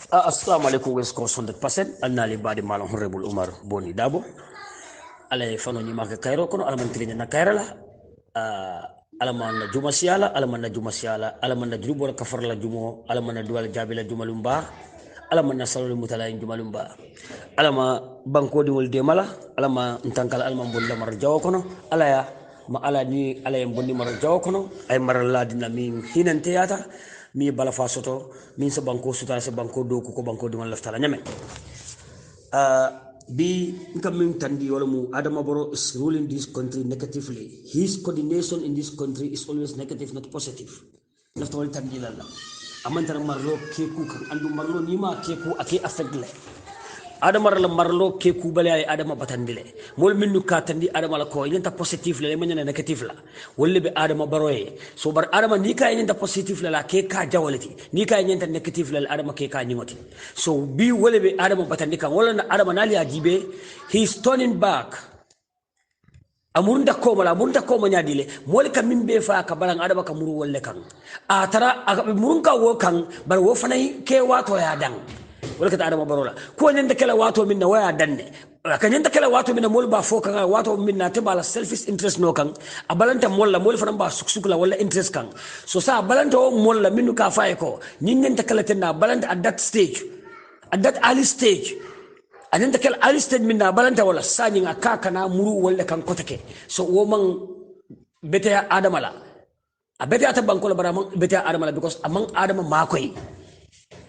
Assalamu alaikum wes ko sonde pasen annali badi mal honorable Umar Boni Dabo ala fano ni maka kairo kono ala man trinya na kairala ala man na juma siala ala man na juma siala ala man na jubo kafar la jumo ala man na duwal jabila jumalumba ala man na salul mutala jumalumba ala ma banko di wol de mala ala ma ntankal ala man bonda mar jaw kono ala ya ma ala ni ala en bondi mar jaw kono ay mar la dina min hinante yata mi bala fa soto min sa banko suta sa banko do ko banko dum laftala nyame bi ngam min tandi wala mu Adama Barrow is ruling this country negatively. His coordination in this country is always negative, not positive. Laftawal tandi lalla amantara marlo keku kan andu marlo nima keku ake affect le Adama la marlo keku bale ay Adama batandile mol minnu ka tandi Adama la ko yenta positive le manya negative la wolle be Adama Barrow so bar Adama ni ka yenta positive la ke ka jawalati ni ka yenta negative la Adama ke ka nyingoti so bi wolle be Adama batandi kan wala na Adama nali ajibe he is turning back amunda ko manya dile mol ka mimbe fa ka balang Adama ka muru wolle kan a tara murun ka wo kan bar wo fanai ke wato ya dan wala kata Adama Barrow la ko nyanda kala wato minna waya danne kan nyanda kala wato minna mol ba fo kan wato minna te bala selfish interest no kan abalanta mol la mol fa ba suksukula wala interest kan so sa abalanta o mol la minnu ka faye ko nyin nyanda kala tenna balanta at that stage at that early stage ananta kala early stage minna balanta wala sani nga kana muru wala kan kotake so wo man bete Adama la a bete ata banko la bara man bete Adama la because among Adama makoy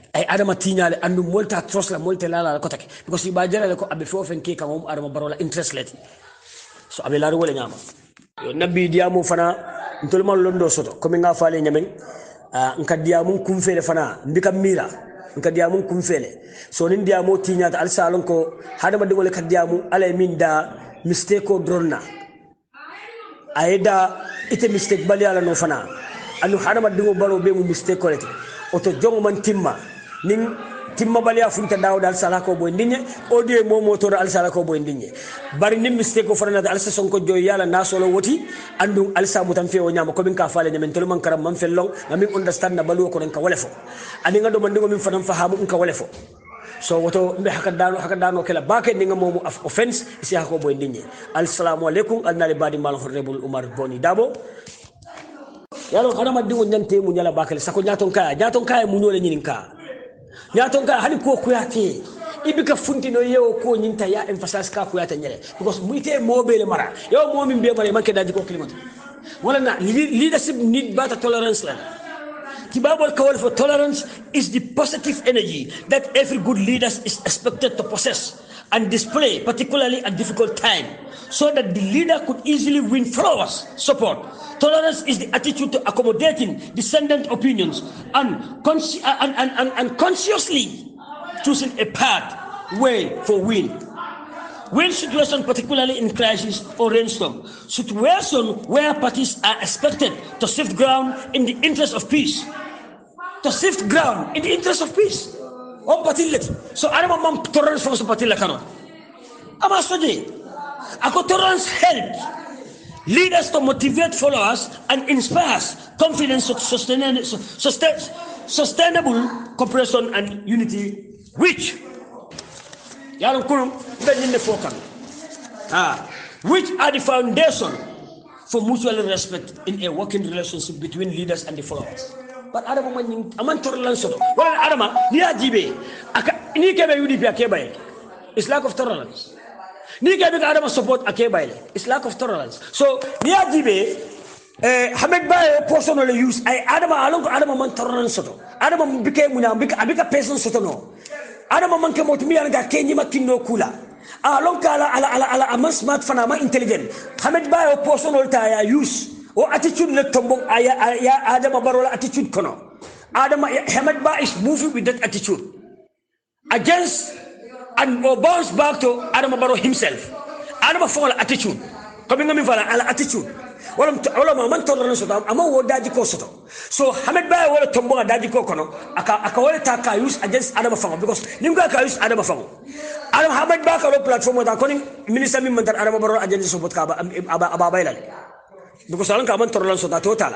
ay Adama tiñale andu molta trust la molta la ko take because si ba jere ko abe fo fen ke kan mom Adama Barrow la interest leti so abe la wala nyama yo nabi diamu fana ntol man londo soto ko mi nga faale nyamen nka diamu kum fele fana ndika mira nka diamu kum fele so nin diamu tiñata al salon ko hadama de wala ka diamu alay min da mistake ko dronna ayda ite mistake bali ala no fana anu hadama de Barrow be mu mistake ko leti oto jongo man timma ning timma baliya funta dawda al sala ko boy ndinye odie momo to al sala ko boy ndinye bari nim mistake ko farana al sa sonko joy yala nasolo woti andu al sa mutam fe o nyama ko bin ka faale nyamen to man karam man fellong ngami understand na balu ko ka walefo ani ngado man dingo min fanam fahamu ka walefo so woto mbe haka dano kala bake ninga momo of offense isi hako boy ndinye assalamu alaikum annali badi mal honorable Umar Boni Dabo yalo hadama dingo nyante mu nyala bakale sako nyaton kaya mu nyole nyininka nyaton kaya hani ko kuyate ibika funti no yewo ko nyinta ya emphasize ka kuyata nyele because muite mobile mara yo momi be mara manke daji ko klimat wala na leadership need better tolerance la Kibabol call for tolerance is the positive energy that every good leader is expected to possess and display, particularly at difficult time, so that the leader could easily win followers' support. Tolerance is the attitude to accommodating dissenting opinions and consciously choosing a path way for win. Win situation, particularly in crisis or rainstorm, situation where parties are expected to shift ground in the interest of peace. To shift ground in the interest of peace. On patillet. So I am tolerance for patilla canon. I'm a study. Ako tolerance helps leaders to motivate followers and inspires confidence to sustainable cooperation and unity, which which are the foundation for mutual respect in a working relationship between leaders and the followers. But Adama man aman tolerance soto wala Adama ni ajibe ni kebe UDP akeba it's lack of tolerance ni kebe Adama support akeba it's lack of tolerance so ni ajibe Hamed Baye personally use ay Adama along Adama man tolerance soto Adama bike munya abika person soto no Adama man ke mot mi anga kenyi makinno kula along kala ala aman smart fana ma intelligent Hamed Baye personal ta ya use o attitude le tombong aya Adama Barrow attitude kono Adama Hamed Ba is moving with that attitude against and bounce back to Adama Barrow himself Adama for attitude coming ngami fala ala attitude wala man tolerance soto ama wo daji ko soto so Hamed Ba wala tombong daji ko kono aka wala ta ka use against Adama Fango because nimga ka use Adama Fango Adama Hamed Ba ka lo platform da koning minister min mantar Adama Barrow agenda support ka aba bailal because alan ka man tolerance soto total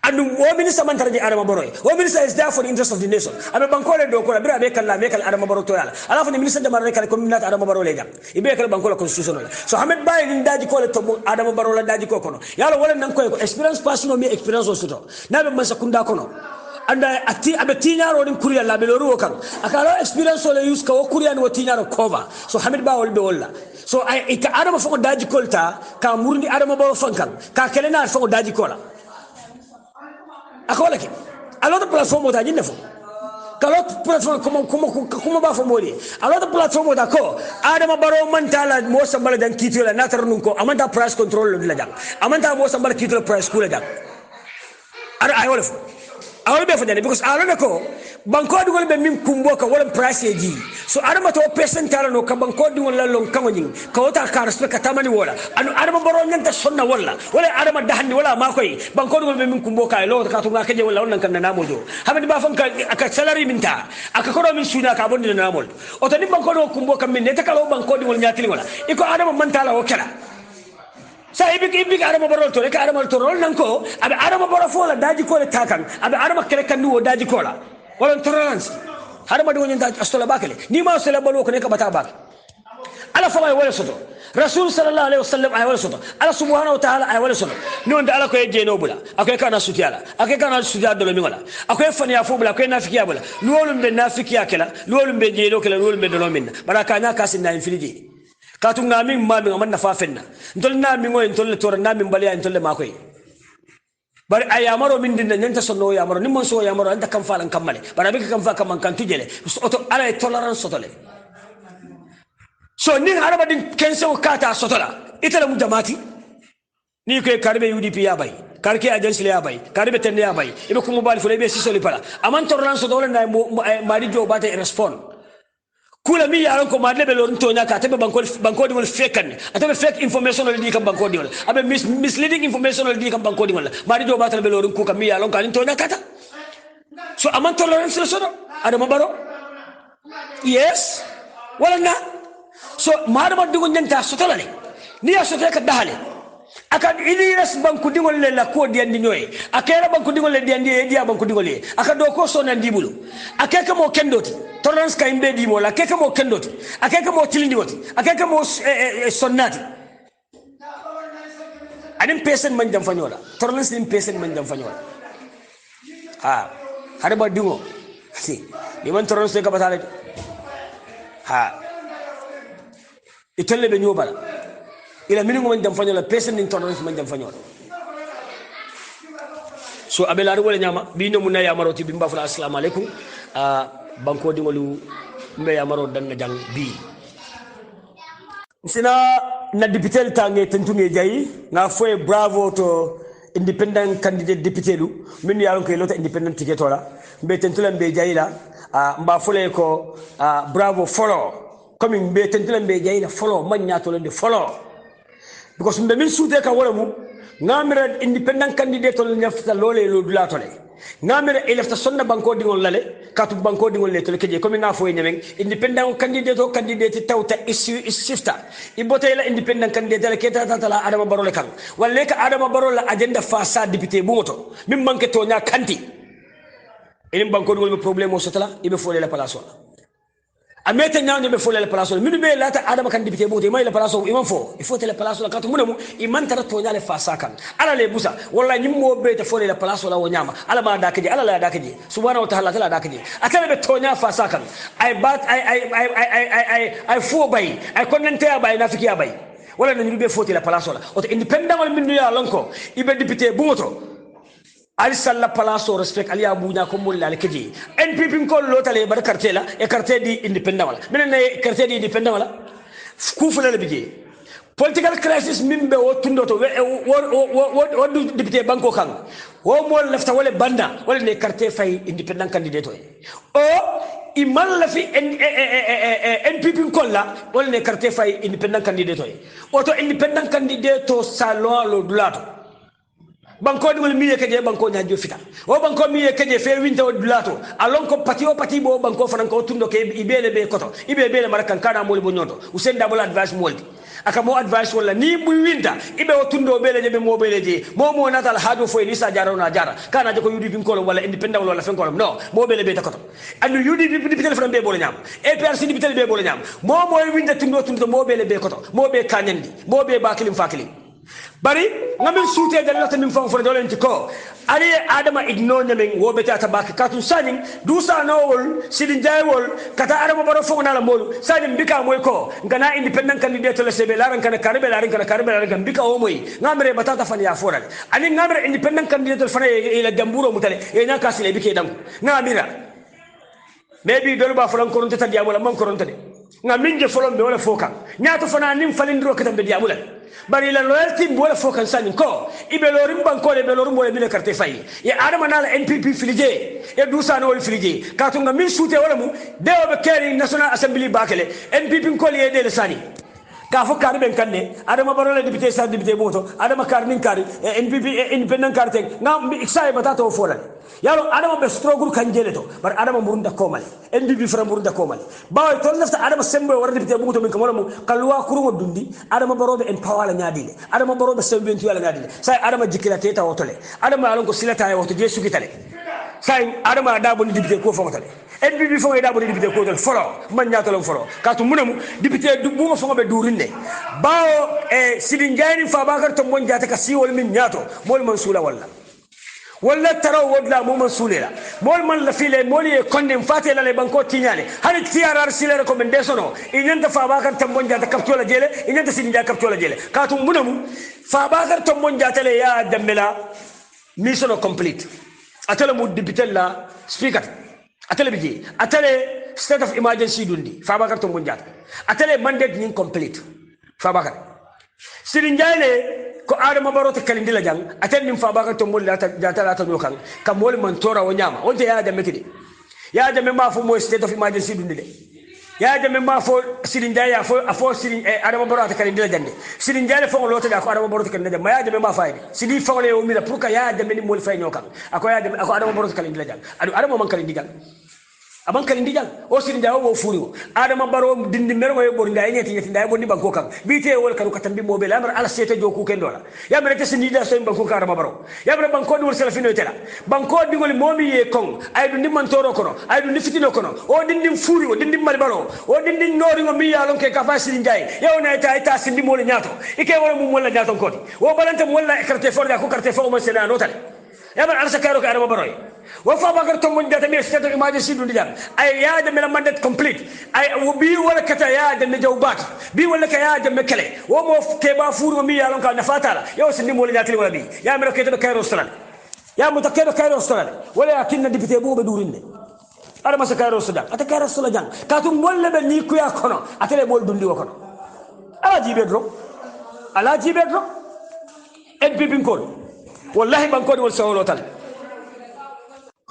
And wo minister man taraji Adama Barrow wo minister is there for the interest of the nation abe bankole do ko bira be kala be kala Adama Barrow to yala ala fani minister de mar kala community Adama Barrow le jam ibe kala bankole constitutional so Hamed Baye din daji ko le to Adama Barrow la daji ko kono yalla wala nan ko experience personal me experience o soto na be man sakunda kono anda ati abe tinyaro din kuriya la be loru kan akalo experience o le use ko kuriya no tinyaro cover so Hamed Baye wol be wala so ay ika Adama fako daji kolta ka murni Adama Barrow fankan ka kelena fako daji kola akola ke alota platform ta jinna fo kalot platform kuma ba fo modi alota platform ta ko Adama Barrow man tala mo sambala dan kitola natar nun ko amanta price control la jang amanta mo sambala kitola price kula jang ara ay wala fo awol be fo dane because alona ko banko dugol be min kumbo ka wala price eji so Adama to percent tala no ka banko dugol la lon kango nying ka wota ka respect ka tamani wala anu Adama Barrow nyanta sonna wala Adama dahandi wala ma koy banko dugol be min kumbo ka lo ka to nga keje wala on kan na mojo hamedi ba fon ka aka salary minta aka ko min suna ka bondi na mol o to ni banko do kumbo kam min ne ta kala banko dugol nyatili wala iko Adama man tala o kala sa ibi Adama Barrow to ka Adama to rol nan ko abe Adama Barrow fo la daji ko le takan abe Adama kele kan wo daji ko la wala tolerance Adama do nyanta astola bakale ni ma astola balo ko ne ka bata bak ala fa ay wala soto rasul sallallahu alaihi wasallam ay wala soto ala subhanahu wa ta'ala ay wala soto non da ala ko eje no bula akoy kana sutiala akoy kana sutiala do mi wala akoy fani afu bula akoy nafikiya bula lolum be nafikiya kala lolum be je do kala lolum be do minna baraka na kasin na infiliji katum na min ma min amanna fa fenna ntol na min ngoy ntol tor na min baliya ntol ma koy bari ayamaro min dinna nyanta sonno yamaro nimon so yamaro anta kam falan kamale bara be kam fa kam kan tujele auto ala tolerance sotole so nin araba din kense o kata sotola itala mu jamati ni ko karbe UDP ya bay karke agency ya bay karbe tende ya bay ibe ko mobile fo be sisoli pala aman tolerance sotole na mari jo bata respond kula mi yaran ko madle be lorin tonya ka tabe banko di wol fekan atabe fake information di kam banko di wol abe misleading information di kam banko di wol mari do batal be lorin ko kam mi yaran ko ani tonya kata so aman tolerance so Adama Barrow yes wala na so marama dugo nyanta so tolale ni ya so te ka dahale akad iliras banku dingol le la ko diandi nyoy akera banku dingol le diandi e dia banku dingol le akado ko so nan dibulu akeka mo kendoti tolerance ka imbe di mo la akeka mo kendoti akeka mo tilindi woti akeka mo sonnati adim pesen man jam fanyola tolerance nim pesen man jam fanyola ha hada ba dingo si di man tolerance ka batale ha itelle be nyobala ila mini ngom jam fanyola pesen nin tolerance man jam fanyola so abela wala nyama bi no munaya maroti bi mbafula assalamu alaikum banko dingolu mbe yamaro dan na jang bi sina na député tangue tentunge jayi na foye bravo to independent candidate député lu min yaron ko lota independent ticket tola mbe tentulen be jayi la mba fole ko bravo follow comme mbe tentulen be jayi la follow man nyato le follow because mbe min soute ka wala mu ngamira independent candidate to nyafta lole lo dulatole ngamira elefta sonna banko dingol lale katu banko dingol le to keje comme nga foye nyameng independent candidate tawta issue is shifta ibote la independent candidate la keta tala Adama Barrow le kan walle ka Adama Barrow la agenda fa sa député bumoto mim manke to nya kanti elim banko dingol problème o sotala ibe fole la place wala amete nyaande be fole la place minu be lata Adama kan député bumoto may la place imam fo il faut la place la katu munemu iman tara to nya le fa sa kan ala le busa wallahi nyimmo be te fole la place la wo nyama ala ma dakaje ala la dakaje subhanahu wa ta'ala tala dakaje atale be to nya fa sa kan ay bat ay fo bay ay konente ya bay nafiki ya bay wala nyu be foti la place la o independent wal minu ya lanko ibe député bumoto ali salla palaso respect ali abunya ko mulla al keji npp ko lotale bar quartier la e quartier di independent wala minen ne quartier di independent wala ku fulale bije political crisis mimbe o tundoto wo député banko kan wo mo lafta wala banda wala ne quartier fay independent candidate o imal la fi npp ko la wala ne quartier fay independent candidate o to independent candidate to salon lo dulato banko dum mi ke je banko nyajo fita o banko mi ke je fe winta o dulato alon ko pati bo banko fanan ko tundo ke ibele be koto ibele marakan kana mol bo nyoto usen double advice moldi aka mo advice wala ni bu winta ibe o tundo bele je be mo bele je mo natal hado fo ni sa jara na jara kana je ko yudi bin ko wala independent wala fen ko no mo bele be takoto andu yudi bi téléphone be bolo nyam APRC di bi be bolo nyam mo winta tundo mo bele be koto mo be kanyandi mo be bakilim fakilim bari ngamin suute dalata min fon fon dolen ko ali adama igno nyamen wo be tata bak katu sanin dusa nowol sidin jaywol kata adama baro fon na la molu sanin bika moy ko ngana independent candidate le sebe laran kana karbe laran bika o moy ngamre batata fan ya foral ani ngamre independent candidate fana ila gamburo mutale e na kasile bike dam ngamira maybe dolu ba folan koronta ta diamola man koronta de ngamin je folon be wala foka nyaato fana nim falindro katam be diamola bari la loyalty wala fokan sani ko ibe lorim banko le be lorim wala mine carte fay ya adama nala NPP filije e dusa no wal filije ka to ngamin sute wala mu dewo be keri national assembly bakele NPP ko le de sani ka fo kari ben kanne adama baro le député sa député boto adama kar nin kari NPP independent carte ngam iksa batata o folan yalo adama be struggle kanjele to bar adama murunda komal NPP fra murunda komal bawo to lafta adama sembe war député buto min kamala mu kalwa kurugo dundi adama barobe empower la nyaadile adama barobe sembe tu la nyaadile sai adama jikila teta wotole adama alon ko silata ya woto je sukitale sai adama dabo ni député ko fongotale NPP fongo dabo ni député ko dol folo man nyaatalo folo katu munamu député du bungo fongo be durinde bawo sidin jayni fa bakar to mon jata ka siwol min nyaato mol man sula walla taraw wodla mo man sulela mol man la file mol ye konde fatela le banko tinyale hani tiarar sile recommendation no inyanta fa bakar tambonja ta kaptola jele inyanta sinja kaptola jele katu munamu fa bakar tambonja tele ya dambela mission complete atele mu député la speaker atele biji atele state of emergency dundi fa bakar tambonja atele mandate ni complete fa bakar sirinjale ko adama baro ta kalindi la jang aten nim fa baka to mol lata jata lata do kan kam mol man tora wo nyama wonte ya de metide ya de ma fo mo state of emergency dundi de ya de ma fo sirin jaya fo afo sirin adama baro ta kalindi la jande sirin jaya fo lota da ko adama baro ta kalindi ma ya de ma fayde sidi fo le o mi la pour ka ya de ni mol fay nyokan ako ya de ako adama baro ta kalindi la jang adu adama man kalindi jang aban kalindi jang o sirin jaya wo furiwo adama baro dindi mergo e bor nday nyeti nday bonni banko kan bite wol kanu katambi mobe lamar ala sete joku kendola yamre te sindi da so banko ka adama baro yamre banko dul selafino tela banko digol momi ye kon ay du nimman toro kono ay du nifitino kono o dindi furiwo dindi mari baro o dindi nori ngo mi yalon ke ka fa sirin jay yewna ta sindi mol nyaato ike wala mu molla nyaato kodi o balanta molla e carte fort da ko carte fort mo sena notal yamre ala sakaro ka adama baro wafa bakar to mon jata me state of emergency dundi jam ay ya de mela mandate complete ay bi wala kata ya de me jawbat bi wala ka ya de me kale wo mo ke ba furu mi ya lon ka na fatala yo sindi mo nyatli wala bi ya me ke de kayro stral ya mutakedo kayro stral wala yakinna député bo be durinde ala ma sa kayro stral ata kayro stral jang ka tum molle be ni ku ya kono atele bol dundi wo kono ala jibe dro NPP ko wallahi banko wol sawlo tal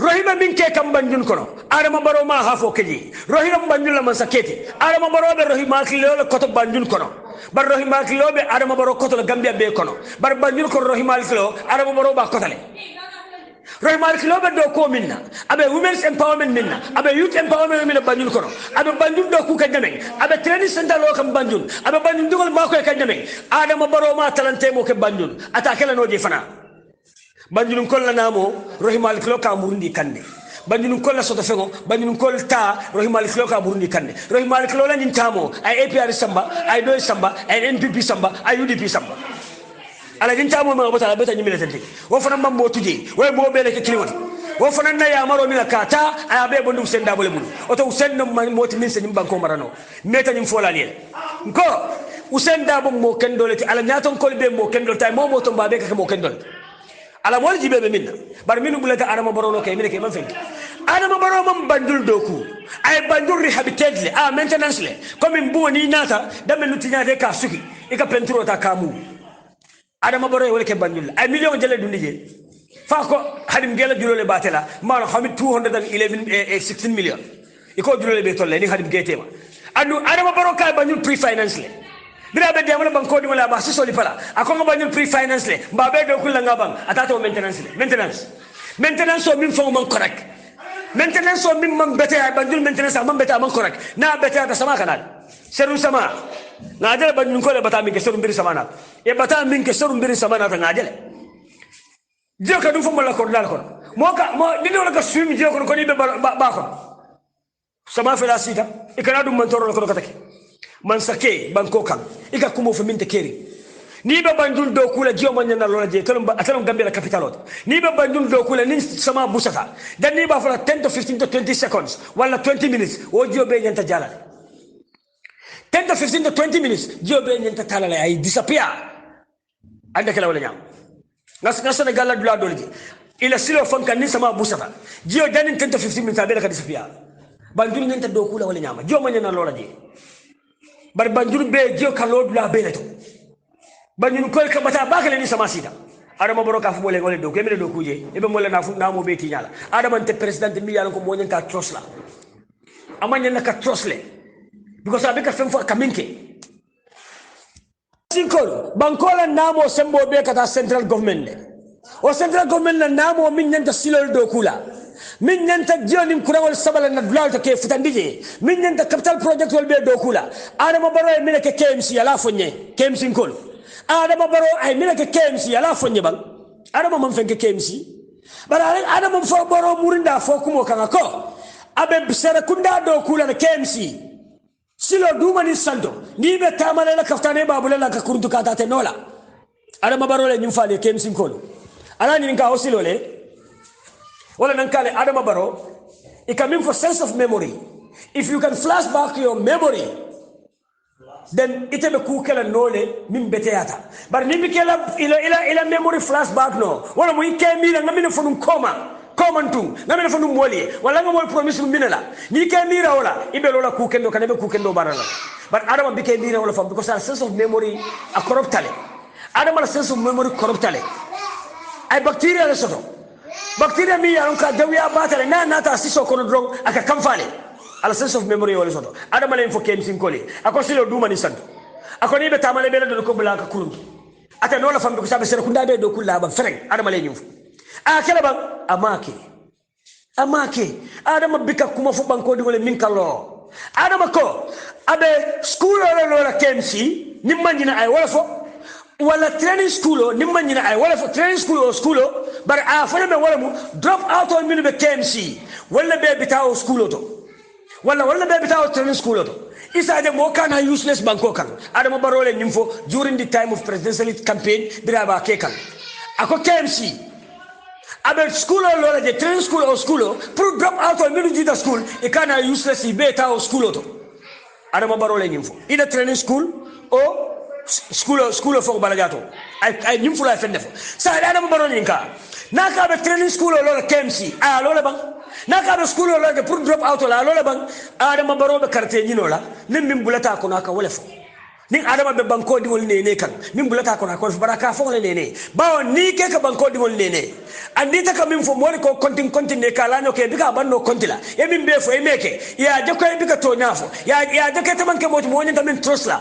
rohima min ke kam banjun kono adama baro ma hafo keji rohima banjun la man saketi adama baro be rohima kilo koto banjun kono bar rohima kilo be adama baro koto la gambia be kono bar banjun kono rohima kilo adama baro ba kotale rohima kilo be do ko minna abe women's empowerment minna abe youth empowerment minna banjun kono abe banjun do ku kadame abe training center lo kam banjun abe banjun dugol ma ko kadame adama baro ma talante mo ke banjun ata kala no je fana banjunun kolla namo rohimal kilo ka murundi kande banjunun kolla soto fego banjunun kol ta rohimal kilo ka murundi kande rohimal kilo la nyintamo ay APR samba ay doy samba ay NPP samba ay UDP samba ala nyintamo ma bota beta nyimile tante wo fana mambo tuje way mo bele ke kliwati wo fana na ya maro mina kata ay abe bondu senda bole bulu oto usenno moti min se nyimban ko marano meta nyim fola liel ko usenda bo mo kendolati ala nyaton kol be mo kendol tay mo to babe ka mo kendol ala mol jibe be minna bar minu bulata adama baro no kay mine kay man fenki adama baro man bandul doku ay bandul rehabilitate le maintenance le comme mboni nata dame lutinya de ka suki e ka penturo ta kamu adama baro wala ke bandul ay million jele dundije fa ko hadim gela julole batela man hamid 211 16 million iko julole be tolle ni hadim getema andu adama baro kay bandul pre finance le bira be diamala banko di wala ba sisoli pala akonga ba nyul pre finance le mbabe do kula ngabang atata maintenance so min fo man correct maintenance so min man bete ba nyul maintenance man bete man correct na bete ta sama kanal serum sama ngajale ba nyun ko le bata mi ke serum bir sama na e bata min ke serum bir sama na ta ngajale je ka du fo mala ko dal ko mo ni wala ka sumi je ko ni be ba ko sama fela sita e kana dum man toro ko katake man sake banko kan ika kumo fa minte keri ni be banjul do kula jiyo man nyana lola je atalum gambia la capital ni be banjul do kula ni sama busaka dan ni ba fa 10 to 15 to 20 seconds wala 20 minutes o jiyo be nyanta jala 10 to 15 to 20 minutes jiyo be nyanta talala ay disappear anda kala wala nyam ngas na galla dula dolji ila silo fanka ni sama busaka jiyo dan 10 to 15 minutes abela ka disappear banjul nyanta do kula wala nyama jiyo man nyana lola je bar banjur be jiyo kalod la beleto banjur ko ka bata bakale ni sama sida adama boro ka fu mole ngole do ko mele do kuje ebe mole na fu na mo be tinyala adama te president mi yalla ko mo nyanka trust la amanya na ka trust le because abika fem fo kaminke sinkol bankola namo sembo be kata central government le o central government na namo min nyanta silol do kula min nyanta jioni kurawol sabala na dulal to ke futandije min nyanta capital project wol be do kula adama baro e mine ke KMC ala fonye KMC kol adama baro ay mine ke KMC ala fonye bang adama man fenke KMC bara adama fo baro murinda fo kumo kanga ko abe bisere kunda do kula na KMC silo duma ni sando ni be tamale la kaftane babule la ka kurdu ka tate nola adama baro le nyum fale KMC kol ala ni nka osilo le wala nankale adama baro it can mean for sense of memory. If you can flash back your memory, then it will be kukela nole min beteata but ni bikela ila memory flashback no wala mo ikemi na ngamine fonu koma ntu ngamine fonu moli wala ngamo promise minela ni kemi ra wala ibelo la kukendo kanebe kukendo barala but adama bikemi ra wala fam because our sense of memory a corruptale adama sense of memory corruptale ay bacteria la soto bacteria mi yaron ka dawiya batale na ta siso kono drong aka kamfale ala sense of memory wala soto adama len fo kemsin kole ako silo duma ni santo ako ni be tamale be do ko bla ka kulum ata no la fam ko sabe sere kunda be do kulla ba fereng adama len yum a kala ba amake adama bika kuma fo banko di wala min kallo adama ko abe school wala kemsi nimmanjina ay wala fo wala training school nimmanjina ay wala fo training school bar a fo be wala mu drop out on min be KMC wala be bitaw school to wala be bitaw training school to isa de mo kana useless banko kan adama barole nimfo during the time of presidential campaign biraba kekan ako KMC abe school lola de training school pour drop out on min di school e kana useless betaw school to adama barole nimfo ida training school o school fo balagato ay nimfo la fenne fo sa adama barole ninka naka be training school lola KMC a lola bang naka be school lola pour drop out la lola bang adama baro be carte nyinola nim min bulata ko naka wala fo ning adama be banko di wol nene kan min bulata ko naka baraka fo le nene bawo ni ke ka banko di wol nene andi ta ka min fo mori ko continue kala no ke bika banno kontila e min be fo e meke ya de ko e bika to nyafo ya de ke taman ke mo woni tamin trust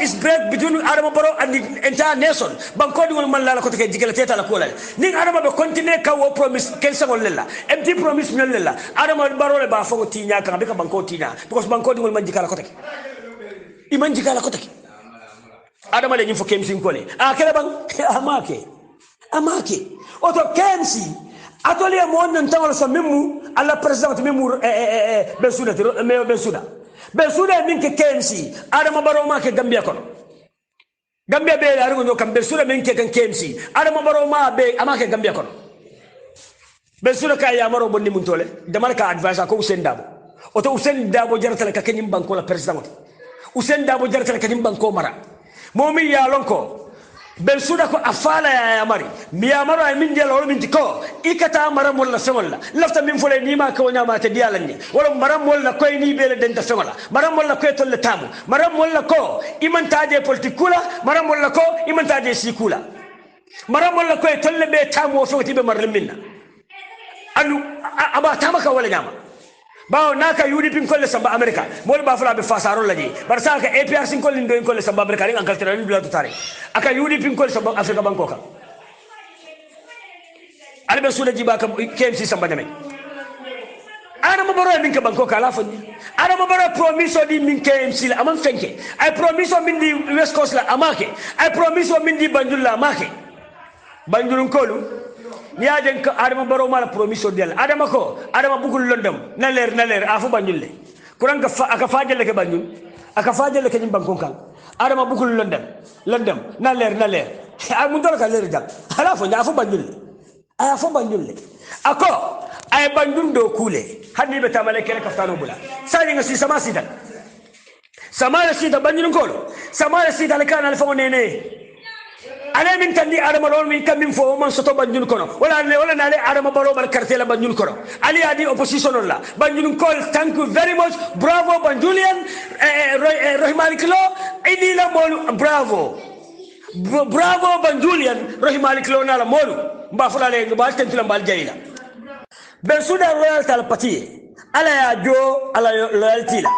is break between adama baro and the entire nation banko di wol man la ko te jigala teta la ko la ning adama be continue ka wo promise ken sa wol la empty promise nyol la adama baro le ba fo tinya kan bika banko tinya because banko di wol man jikala ko te iman jikala ko te adama le nyimfo KMC nkole akele bang amake oto KMC atole mo non tawol so memu alla president memu besuda min ke KMC adama baro ma ke gambia kono gambia be la rugo kam besuda min ke kan KMC adama baro ma be amake gambia kono besuda ka ya maro bonni mun tole damal ka advance ko Usain Dabo oto Usain Dabo jaratale ka kenyim banko la president Usain Dabo jaratale ka kenyim banko mara momi ya lonko besuda ko afala ya mari mi amaro ay min jelo min tiko ikata maram wala femola lafta min fole ni ma ko nyama te dialanni wala maram wala koy ni bele den ta femola maram wala koy tolle tamu maram wala ko imantaje politikula maram wala ko imantaje sikula maram wala koy tolle be tamu o foti be marlim minna anu aba tamaka wala nyama bawo naka UDP kolle samba America mol ba fula be fasaro laji bar sa ka APRC kolle ndo kolle samba America ring ankal tara dula to tare aka UDP kolle samba Africa banko ka albe sula jiba ka KMC samba dame ana mo baro min ka banko ka la fonni ana mo baro promise di min KMC la amam fenke ay promise min di West Coast la amake ay promise min di Banjul la amake Banjul kolu ni aden ko adama baro mala promise del adama ko adama bugul londam na leer afu Banjul le kuran ka aka faajel ke Banjul aka faajel ke banko kan adama bugul londam na leer ay mun dara ka leer dal ala fo afu Banjul afu Banjul le ako ay Banjul do kule hanni be tamale kele kaftano bula sani ngasi sama sita Banjul kolo sama sita le kana alfa nene ale min tandi adama lol min kam fo man soto Banjul kono wala nale adama baro bar kartela Banjul kono ali adi opposition la Banjul kol thank you very much bravo Banjulian Rohimalik Lo idi la molu bravo Banjulian Rohimalik Lo na la molu mba fulale ba tentula mbal jayila Bensouda royal tal pati ala ya jo ala loyalty la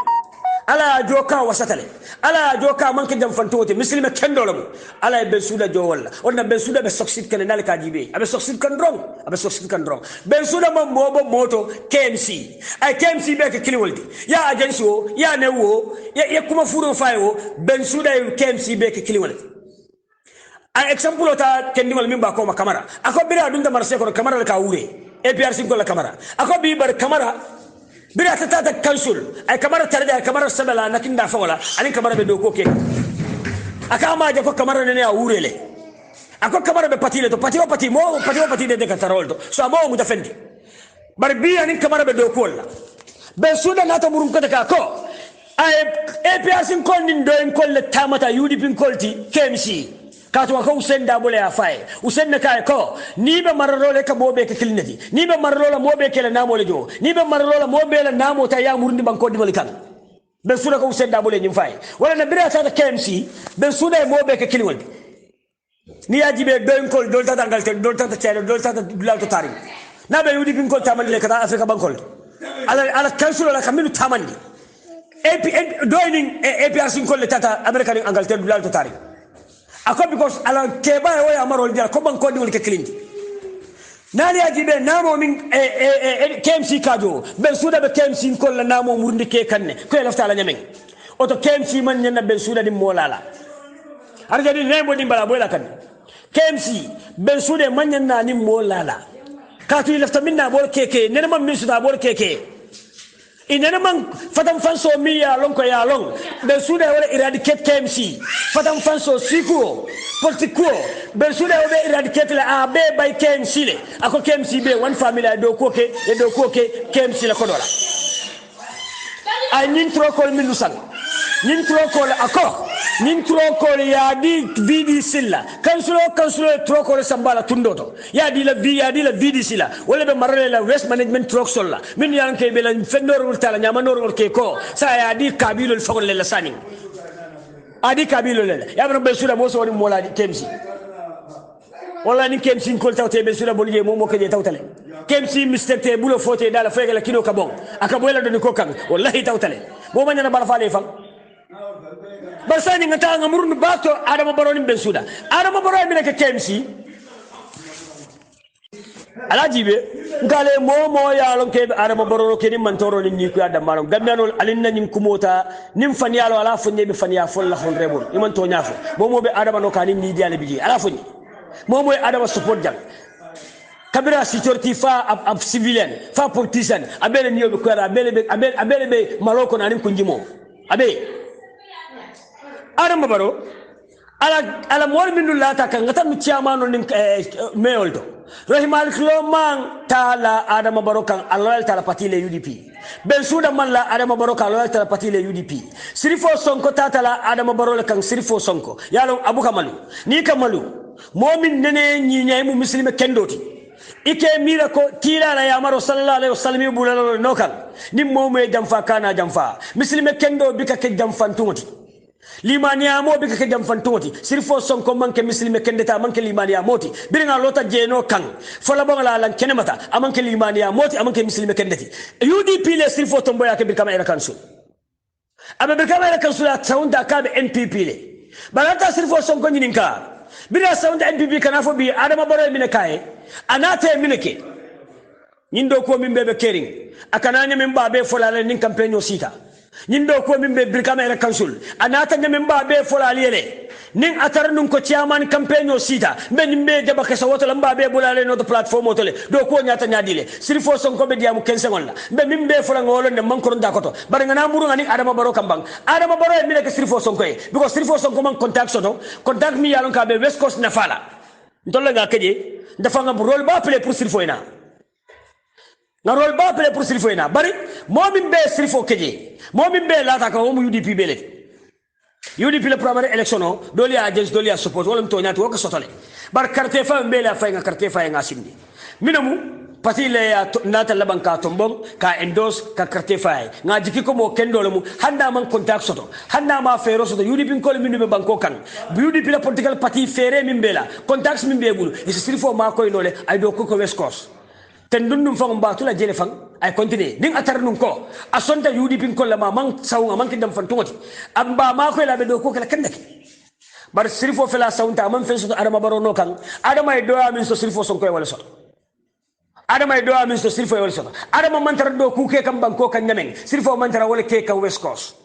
ala ya jo ka wasatale ala ya jo ka manke jam fantote muslima kendo lamu ala ya Bensouda jo wala onna Bensouda be succeed kan dal ka jibe abe succeed kan drong Bensouda mo mobo moto KMC ay KMC be ke kliwoldi ya agency o ya newo ya kuma furo fayo Bensouda KMC be ke kliwoldi ay example ta kendimal min ba ko ma camera ako bira dunda marse ko camera ka wure APRC ko la camera ako bi bar camera bira tata council ay camera tare da camera sabala nakinda fa wala ani camera be do ko ke aka ma je ko camera ne ya wure le ako camera be patile to pati de ka tarolto so mo mu defendi bar bi ani camera be do ko la Bensouda nata murum ko ka ko ay APRC ko nin do en ko le tamata UDP kolti KMC kaatu ko Usain Dabole ya fay Usain ne kay ko ni be marrole ka bobe ke kilnati ni be marrole mobe ke la namo le jo ni be marrole mobe la namo ta ya murndi banko di malikan Bensouda ko Usain Dabole nyim fay wala na bira ta KMC Bensouda mobe ke kilwol ni yajibe doyn kol dol ta dangal te dol ta tiare dol ta dulal to tari na be yudi bin kol tamandi le kata Afrika bankol ala council la kamilu tamandi doyning APRC kol le tata American Angleterre dulal to tari ako because ala keba o ya marol dia ko ban ko di wol ke klindi nani ajibe namo min KMC kajo Bensouda be KMC ko la namo murndi ke kanne ko lafta la nyamen oto KMC man nyanna Bensouda di molala arjadi nembo di bala boyla kan KMC Bensouda man nyanna ni molala katu lafta minna bol keke nena man min suda bol keke inena man fatam fanso mi ya lon ko ya lon Bensouda wala eradicate KMC fatam fanso sikuo politiko Bensouda wala eradicate la abe by KMC le ako KMC be one family do koke KMC la kodola ay nin trokol min sang nin trokol ako nin trokol ya di vidi silla kansulo trokol sambala tundoto ya di la vidi silla wala be marale la waste management trokol la min yan ke be la fendor tala nyama nor ke ko sa ya di kabilo fogol la sani adi kabilo la ya be Bensouda mo so woni mola di KMC wala ni KMC ko tawte Bensouda bolje mo ko je tawtale KMC mistake te bulo fote dala fegala kilo kabon aka boyla do ko kan wallahi tawtale mo manyana bala faale fam barsani ngata ngamurun bato adama baroni Bensouda adama baroni min ke KMC alajibe ngale momo ya lon ke adama baroro ke ni mantoro ni ku adama marom gambianol alinna nim kumota nim fanyalo ala fonye be fanya folla hon rebol iman to nyafo momo be adama no kanin ni diale biji ala fonye momo adama support jang kabira security fa ab civilian fa politician abele niyo be kwara abele be maloko na nim kunjimo abe adama baro ala mor mindu lata kan ngata mi chairman nin meoldo Rohimalik Lo man tala adama baro kan aloyal tala parti le UDP Bensouda man la adama baro kan aloyal tala parti le UDP Sirifo Sonko tatala adama baro kan Sirifo Sonko yalo abu kamalu ni kamalu momin nene nyi nyay mu muslime kendoti ike mira ko tila la yamaro sallallahu alaihi wasallam bulalo nokal ni momo jamfa kana jamfa muslime kendo bika ke jamfa tumoti limaniya mo be ka jam fantoti sirfo sonko manke muslime kendeta manke limaniya moti biringa lota jeno kan fola bangala lan kenemata amanke limaniya moti amanke muslime kendeti UDP le sirfo tombo ya ke bir kama era kansul abe bir kama era kansul ya taunda ka be NPP le balata sirfo sonko nyininka bira saunda NPP kana fo bi adama baro mine kae anate mineke nyindo ko min bebe kering akananya min ba be fola le nin campaign sita nyindo ko min be brikama era council anata nyame mba be fola liele nin atar nun ko chairman campaign sita ben be jaba ke sawoto lamba be bulale no platform otole do ko nyata nyadile sirifo son ko be diamu kense ngolla be min be fola ngolo ne man ko nda koto bar ngana muru ngani adama baro kambang adama baro e mine ke sirifo son ko e because sirifo son ko man contact soto contact mi yalon ka be west coast na fala ndolla nga keje dafa nga role ba play pour sirifo ina na role ba play pour sirifo ina bari momin be sirifo keje momin be lata ka mo UDP bele UDP le primary election no doli agents doli support wala mto nyati waka sotale bar carte fa be la fa nga carte fa nga sindi minamu pati le ya nata laban ka tombong ka endorse ka carte fa nga jiki ko mo kendo mu handa man contact soto handa ma fero soto UDP ko minu be banko kan UDP la political party fere min bela contacts min be bulu e sirifo ma ko inole ay do ko west coast ten dundum fang mbatu la jele fang ay continue ning atar num ko asonta UDP ko la ma man sawnga man kidam fan tungoti amba ma ko la be do ko kala kandake bar sirifo fela sawnta man fen so adama baro no kan adama e do amin so sirifo son ko wala so adama e do amin so sirifo wala so adama man tar do ku ke kam banko kan nyamen sirifo man tar wala ke kan west coast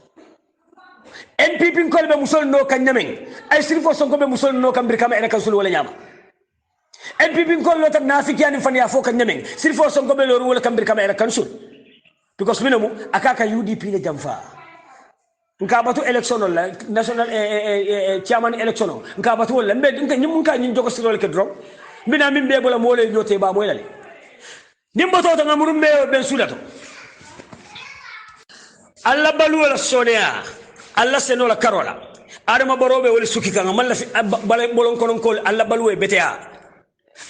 NPP ko be musol no kan nyamen ay sirifo son ko be musol no kan bir kama ene kan sul wala nyama NPP ko lota nafiki yani fani afo kan nyamen sirfo sonko be loru wala kambir kama era kansul because minamu akaka UDP le jamfa nka batu election la national chairman election nka batu wala mbe nka nyum nka nyin jogo sirol ke dro mina min be bola mole nyote ba moy lale nimbo to nga murum be ben sulato alla balu wala sonia alla senola karola adama barobe wala suki kan malla fi bolon konon kol alla balu e betea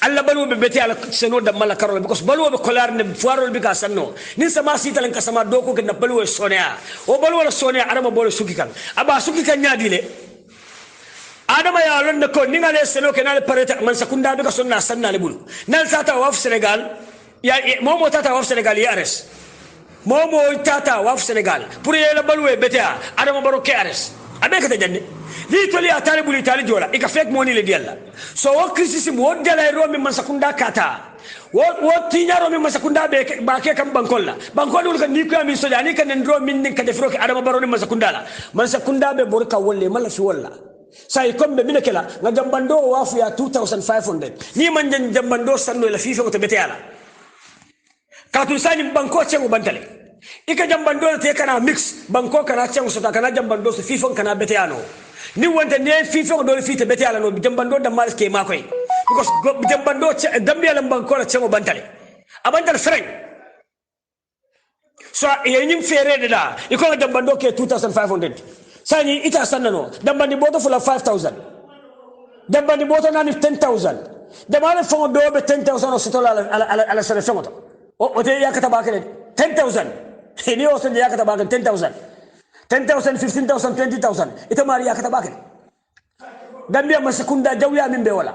alla balu be beti ala seno da mala karol because balu be kolar ne fuarol bi ka sanno nin sama sita lan kasama doko ke na balu sonia o balu wala sonia adama bolo suki kan aba suki kan nyadile adama ya lon ko ninga le seno ke na pareta man sakunda be ka sonna sanna le bulu nal tata waf senegal ya momo tata waf senegal ya ares momo tata waf senegal pour yela balu be beti adama baro ke ares abe ka janne li toli atale buli tali jola ika fake money le dialla so wo crisis mo dela ro mi man sakunda kata wo tinya ro mi man sakunda be ba ke kam bankolla bankol kan ni ko mi so jani kan ro min nin ka defro ke adama baro ni man sakunda be borka wolle mala fi walla sai kombe minekela nga jambando wafu ya 2500 ni man jambando sanno la fifa ko to betela katu sani banko cengo bantale ika jambando te kana mix banko kana cengo so kana jambando so fifa kana beteyano ni wonte ne fifa do fite beteyala no jambando da mal ke makoy because jambando gambia lam banko la cengo bantale abandal freng so yenyim fere de da iko jambando ke 2500 sani ita sanano dambandi boto fula 5000 dambandi boto nani 10000 damale fongo do be 10000 o sitola ala sere fongo o te yakata bakene 10000 ni o sonje yakata bakene 10000 10000 15000 20000 ita mari yakata bakene gambia masakunda jawya min be wala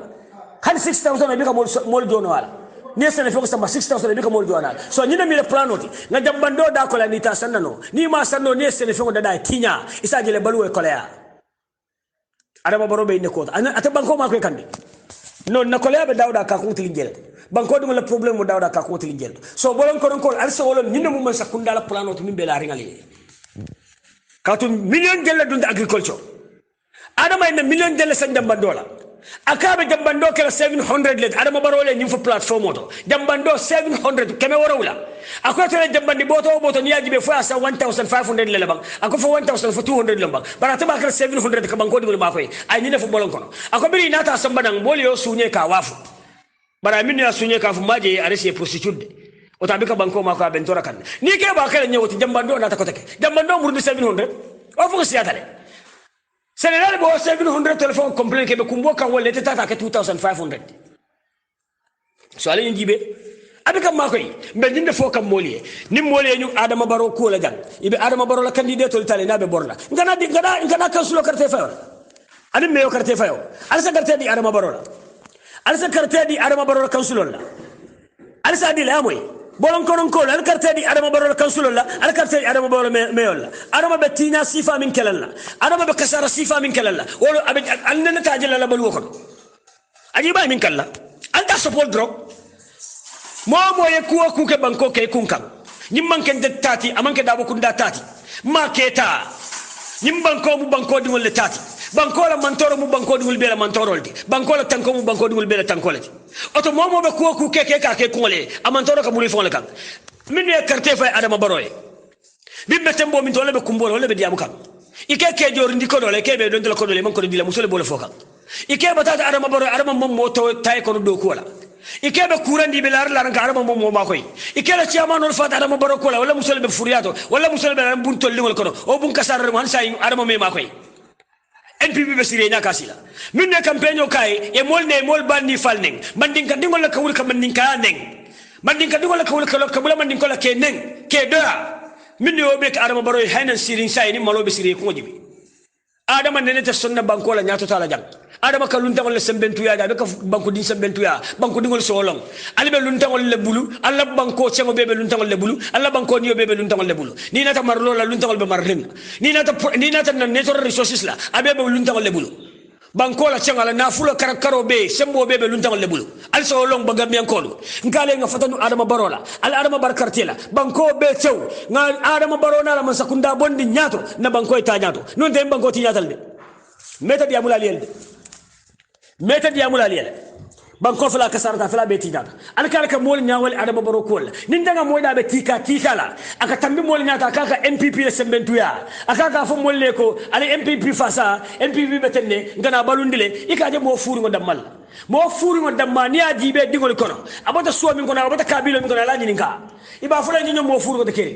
han 6000 be ka mol jono wala ni sene fongo sama 6000 be ka mol jono so ni na mi le planoti na jambando da ko la ni ta sanano ni ma sanno ni sene fongo da tinya isa jele baluwe kolea adama barobe ne ko ata banko ma ko kande non na kolea be dawda ka ko tilingel banko dum la problème mo dawda ka ko tilingel so bolon ko don ko arsa wolon ni mo man sakunda la planoti min be la ringali katu million jelle dund agriculture adama ina million jelle san jambando la akabe jambando kala 700 let adama barole nyim fo platform oto jambando 700 keme worawla akoto le jambandi boto ni yajibe fo asa 1500 le labang ako fo 1200 lambang barata bakal 700 ka banko dum makoy ay ni fo bolon kono ako biri nata sambadang boli yo sunye ka wafu bara min ya sunye ka fu maje arese prostitute o tabi ka banko mako abentora kan ni ke ba kala nyewoti jambando nata ko teke jambando murdu 700 o fo siyatale Senegal bo 700 telephone complain ke be kumbo kan wolle tata ke 2500 so ale njibe abika makoy mbe dinde fo kam moliye ni moliye ñu adama baro ko la jang ibe adama baro la candidat ol tale nabe borla ngana kansulo carte fayo ani meyo carte fayo alsa carte di adama baro la alsa carte di adama baro la kansulo la alsa di la moy bolon konon ko la carte di adama baro la kansulo la al carte di adama baro meyo la adama be tina sifa min kelalla adama be kasara sifa min kelalla wolo abe alnana tajala la balu ko aji bay min kala anta support drop momo ye kuwa kuke banko ke kunkan nyimman ken de tati amanke dabo kunda tati maketa nyimbanko mu banko di wol tati banko la mantoro mu banko di wol bela mantoro di banko la tanko mu banko di wol bela tanko la oto momo be kuwa kuke ke ka ke kole amantoro ka buli fon le kan min ye carte fay adama baroye bimbe tembo min tole be kumbolo le be diamu kan ike ke jor ndiko dole ke be don dole ko dole man ko dile musole bole fokan ike batata adama baroye adama mom moto tay ko do ko la ikebe kurandi be lar lar ngara mo mo makoy ikela ci amanol fata adama baroko la wala musol be furiato wala musol be bunto lingol kono o bun kasar man say adama me makoy npp be sire nya kasila minne campagne o kay e mol ne mol bandi falneng mandin ka dingol la kawul ka mandin ka neng mandin ka dingol la kawul ka bula mandin ko la ke neng ke doya minne o be ka adama baroy haynan sirin say ni malo be sire ko jibi adama nene ta sonna banko la nyato tala jang adama ka lunta wala sembentu ya da ka banko din sembentu ya banko dingol solong ali be lunta wala bulu alla banko cemo bebe lunta wala bulu alla banko niyo bebe lunta wala bulu ni nata marlo la lunta wala be marlen ni nata na network resources la abebe lunta wala bulu banko la cemo la nafulo karakaro be sembo bebe lunta wala bulu al solong bagam yan kolu ngale nga fatanu adama barola al adama barkartela banko be cew nga adama barona la man sakunda bondi nyato na banko ta nyato non dem banko ti nyatal de meta di amula liel meta diamula liela banko fala kasarata fala beti data an kala ka mol nyaawal adama baro kol nin danga moyda be tika la aka tambi mol nyaata kaka MPP le sembentu ya aka fo mol le ko ale MPP fasa MPP betenne ngana balundile ikaje mo furi ngo damma ni ajibe dingol kono abata so min kono abata kabilo min kono la nyinka iba fula nyinyo mo furi ngo de kere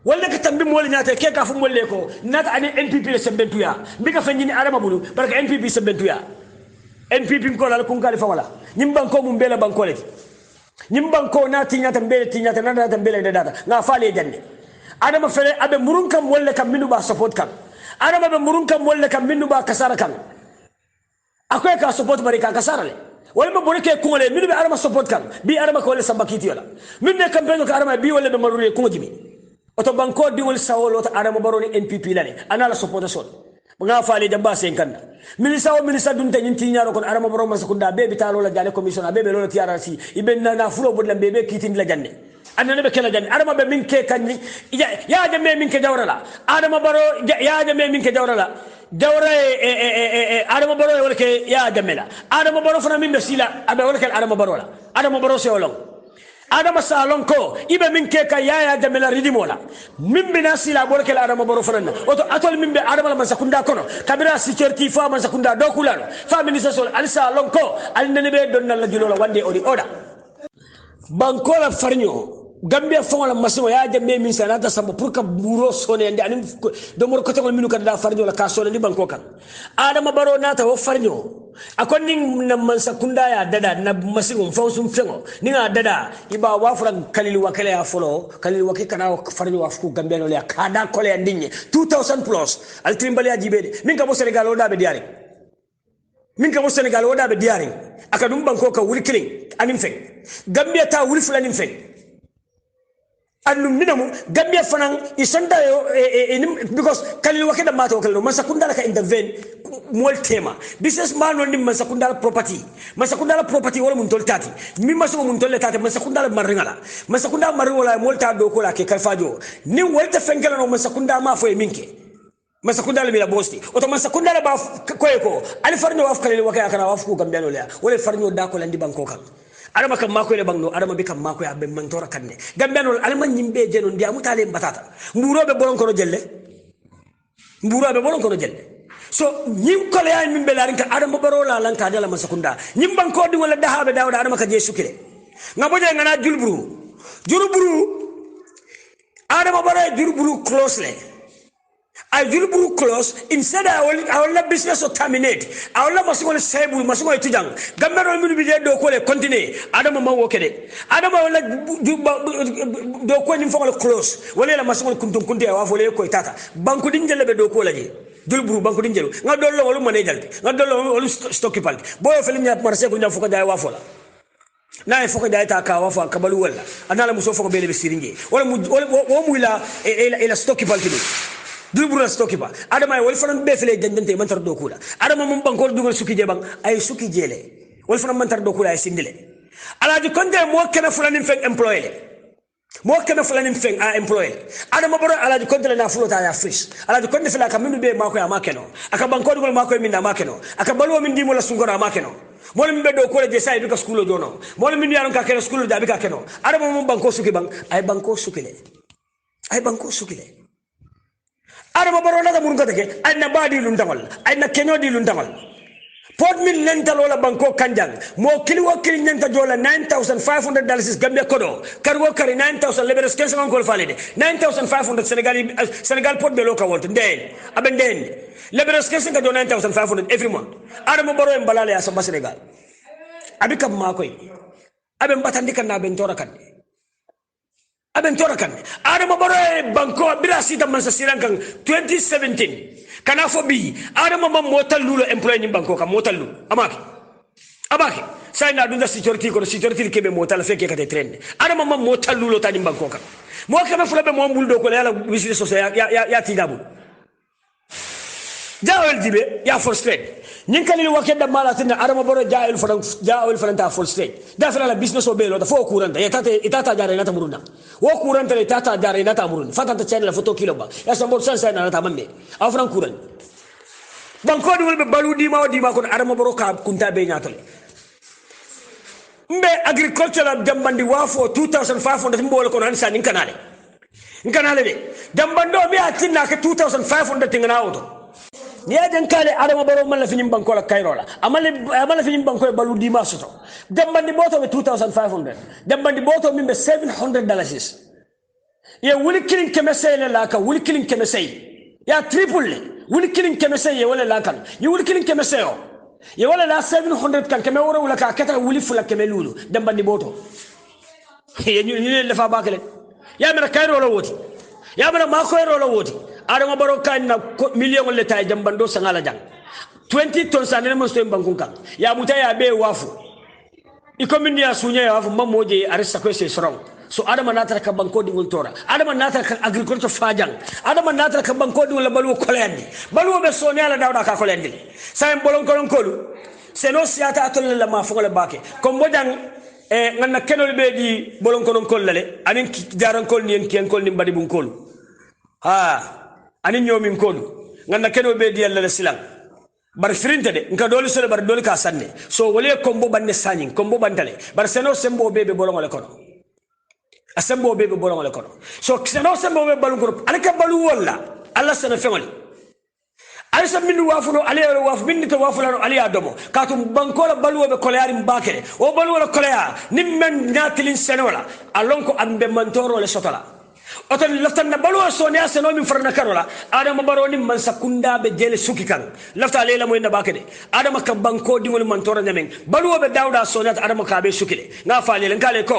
wala ka tambi mol nyaata ke ka fo mol le ko nata ane MPP le sembentu ya mbika fa nyini adama bulu baraka MPP sembentu ya NPP ko la kun kali fawala nyimbanko mum bela banko le nyimbanko na tinyata mbele tinyata na data mbele data na fale jande adama fele abe murun kam wala kam minu ba support kam adama be murun kam wala kam minu ba kasara kam akoy ka support bari ka kasara le wala be borike ko le minu be adama support kam bi adama ko le sambakiti wala minne campaign ko adama bi wala be marure ko jibi oto banko di wol sawolo to adama baroni NPP lale anala support so nga faale jamba sen kanda minisa dunta nyinti nyaro kon arama borom masakunda bebe talo la jale commission bebe lo TRC ibenna na fulo bodlam bebe kitin la jande anna be kala jande arama be minke kanni ya jamme minke jawrala adama baro ya jamme minke jawrala jawra adama baro wala ke ya jammela adama baro fana min be sila abe wala ke adama baro la adama baro se olong adama salon ko ibe minke ka ya jamela ridimola mimbe nasila bolke la adama baro fanana oto atol mimbe adama la masakunda kono kabira security fa masakunda dokulano fa minister sol al salon ko al nenebe donnal la julola wande odi oda banko la farnyo gambia fon la masimo ya jamme min sanata samba pour ka buro sone ande anim do mor ko tagol minu ka da farnyo la ka sone ni banko kan adama baro nata wo farnyo akoni na masakunda ya dada na masigum fawsum fengo ni nga dada iba wafra kalili wakale ya folo kalili wakikana farnyo wafku gambia no le kada kole andinye 2000 plus al trimbali ya jibede min ka bo senegal o da be diari akadum banko ka wuri killing anim feng gambia ta wuri fulanim feng anu minamu gambia fanan isanda because kalil wakeda mato kalil masakunda la ka intervene mol tema business man on masakunda property wala mun toltati mi maso mun toltati masakunda maringala mol ta do ko la ke kalfajo ni wolta fengela no masakunda ma fo minke masakunda la bila bosti oto masakunda la ba ko ali farno waf kalil wakaya kana waf ko gambia no la wala farno da ko landi banko kan adama kam mako le bangno adama be kam mako ya be mantora kanne gambenol alman nyimbe jeno ndi amutale batata mburobe boron ko jelle so nyim ko le ay mimbe la rinka adama barola lanka dala masakunda nyim banko di wala dahabe dawda adama ka je sukire ngaboje ngana julburu adama bare julburu closely I will close instead I will let business or terminate. I will let Masimo say Masimo Tijang. Gamero will be there do continue. Adam Mawokede. Adam will let do quitting for close. Well, Masimo Kuntum Kunti Awafole Koitata. Bankudinjele do Kolaji. Dulburu Bankudinjel. Not Dolo Management. Not Dolo Stockipal. Boy of Felimia Marseco Foka Wafola. Na foka daita ka wafa kabalu wala anala muso foka bele besiringe wala wala ila stoki paltini dulbura stoki ba adama wala fanan be fele dandante mantar do kula adama mum bankol dugal suki je bang ay suki jele wala fanan mantar do kula ay sindile alaji konde mo kana fulanin fek employé mo kana fulanin fek a employé adama boro alaji konde la flota ya fish alaji konde fela ka mindu be mako ya makeno aka bankol dugal mako minda makeno aka balu min dimo la sungora makeno mole min beddo ko je say bika school jono mole min yaron ka kene school da bika keno adama mum banko suki bang ay banko sukile adama baro na mun ko tege ay na badi lun tamal ay na kenyo di lun tamal pod min lental wala banko kanjang mo kili wakili nyanta jola $9,500 gambia kodo kargo kari 9,000 leberes kenso ko falede 9,500 senegal pod be loka wolte den aben den leberes kenso ka do 9,500 every month adama baro en balale ya samba senegal abi kam makoy aben batandi kan na ben tora kan adama baro banko bira sita man sa sirankan 2017 kana fo bi adama mam motal lulo employé ni banko ka motal lu amaki say na dunda security kebe motal feke ka te train adama mam motal lulo tani banko ka mo ka fula be mo buldo ko yala business so ya tidabu jaawel dibe ya frustrate nyin kalil wakeda malatina adama baro jaawel fanan ta frustrate da fala la business o be lo da fo kuranta itata jare nata muruna wo kuranta itata jare nata muruna fatanta channel photo kilo ba ya sambo sansa na nata mamme afran kuran banko dum be balu dima ko adama baro ka kunta be nyatole mbe agricultural dambandi wafo 2,500 mbole ko nan sanin kanale de dambando be atinna ka 2,500 tingana auto ni aden kale adama baro man la finim banko la kayrola amale finim banko balu dima soto dambandi boto be 2,500 dambandi boto min be $700 ye wuli kilin kemesele la ka wuli kilin kemesele ya triple wuli kilin kemesele ye wala la kan ye wuli kilin kemesele ye wala la 700 kan keme wora wala ka kata wuli fula keme lulu dambandi boto ye ni le fa bakale ya mera kayrola woti ya mera ma kayrola woti adama baro kan na million le tay jambando sangala jang 20 ton sanene mo sto banku kan ya muta ya be wafu ikomin ya sunya ya wafu mamoje arisa ko se strong so adama natara ka banko dingol tora adama natara ka agriculture fajang adama natara ka banko dingol balu kolendi balu be sonya la dawda ka kolendi say bolon kolu seno siata atol la ma fo la bake ko mbodang nganna kenol be di bolon kol lale anin jaran kol ni en ken kol ni badi bun kol ani nyomin kodu ngana keno be di alla silang bar frinte de nka doli sole bar doli ka sanne so wole kombo banne sanyin kombo bandale bar seno sembo bebe bolon wala kono asembo bebe bolon wala kono so seno sembo be balun ko alaka balu wala alla sana fengoli alisa mindu wafuno aliya wafu mindu to wafulano aliya domo katum bankola balu be koleari mbakere o balu wala kolea nimmen natilin senola alonko ambe mantoro le sotola oto laftan na balu sonia seno min farna karola adama baroni man sakunda be jele suki kan lafta lela mo inda bakede adama ka banko dingol man tora nyamen balu be dawda sonia adama ka be sukile nga faale len kale ko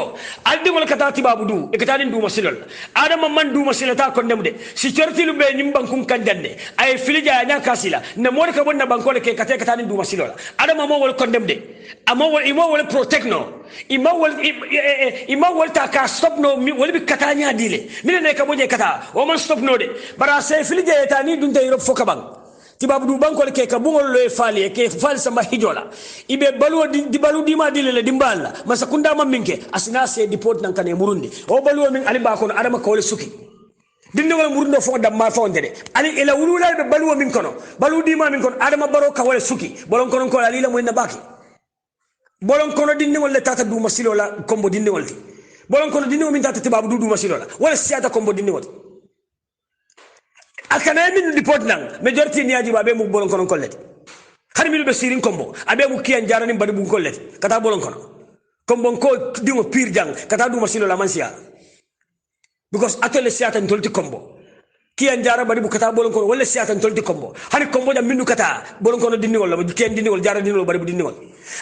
aldingol kata tibabu du e kata ndu masilol adama man du masilata ko ndemde si certi lu be nyim bankun kan dande ay filija nya kasila na mo ka bonna banko le ke kata ndu masilol adama mo wol ko ndemde imo wol protect no imo wol ta ka stop no wol bi kata nya dile mine ne ka boje kata o man stop no de bara se filije eta ni dunta Europe foka bang tibabu du banko le ke ka bungol lo e fali ke fali sama hijola ibe balu di balu di ma dile le dimballa masakunda maminke asina se deport nan kane murundi o balu min ali ba ko adama ko le suki dinde wala murundo fo dam ma fo ndede ali ila wulula be balu min kono balu di ma min kono adama baro ka wala suki bolon kono ko ali la mo na baki bolon kono dinde wala tata du masilo la kombo dinde wala bolon kono dinde min tata tibabu du masilo la wala siata kombo dinde wala akana min deport nan majority ni aji babe mu bolon kono kolleti har mi be sirin kombo abe mu kiyan jarani badi bu kolleti kata bolon kono kombo ko dingo pir jang kata du masilo la mansia because atole siata ntolti kombo kiyan jara bari bu kata bolon kono wala siatan tolti kombo hani kombo jam minnu kata bolon kono dinni wala kiyan dinni wala jara dinni wala bari bu dinni wala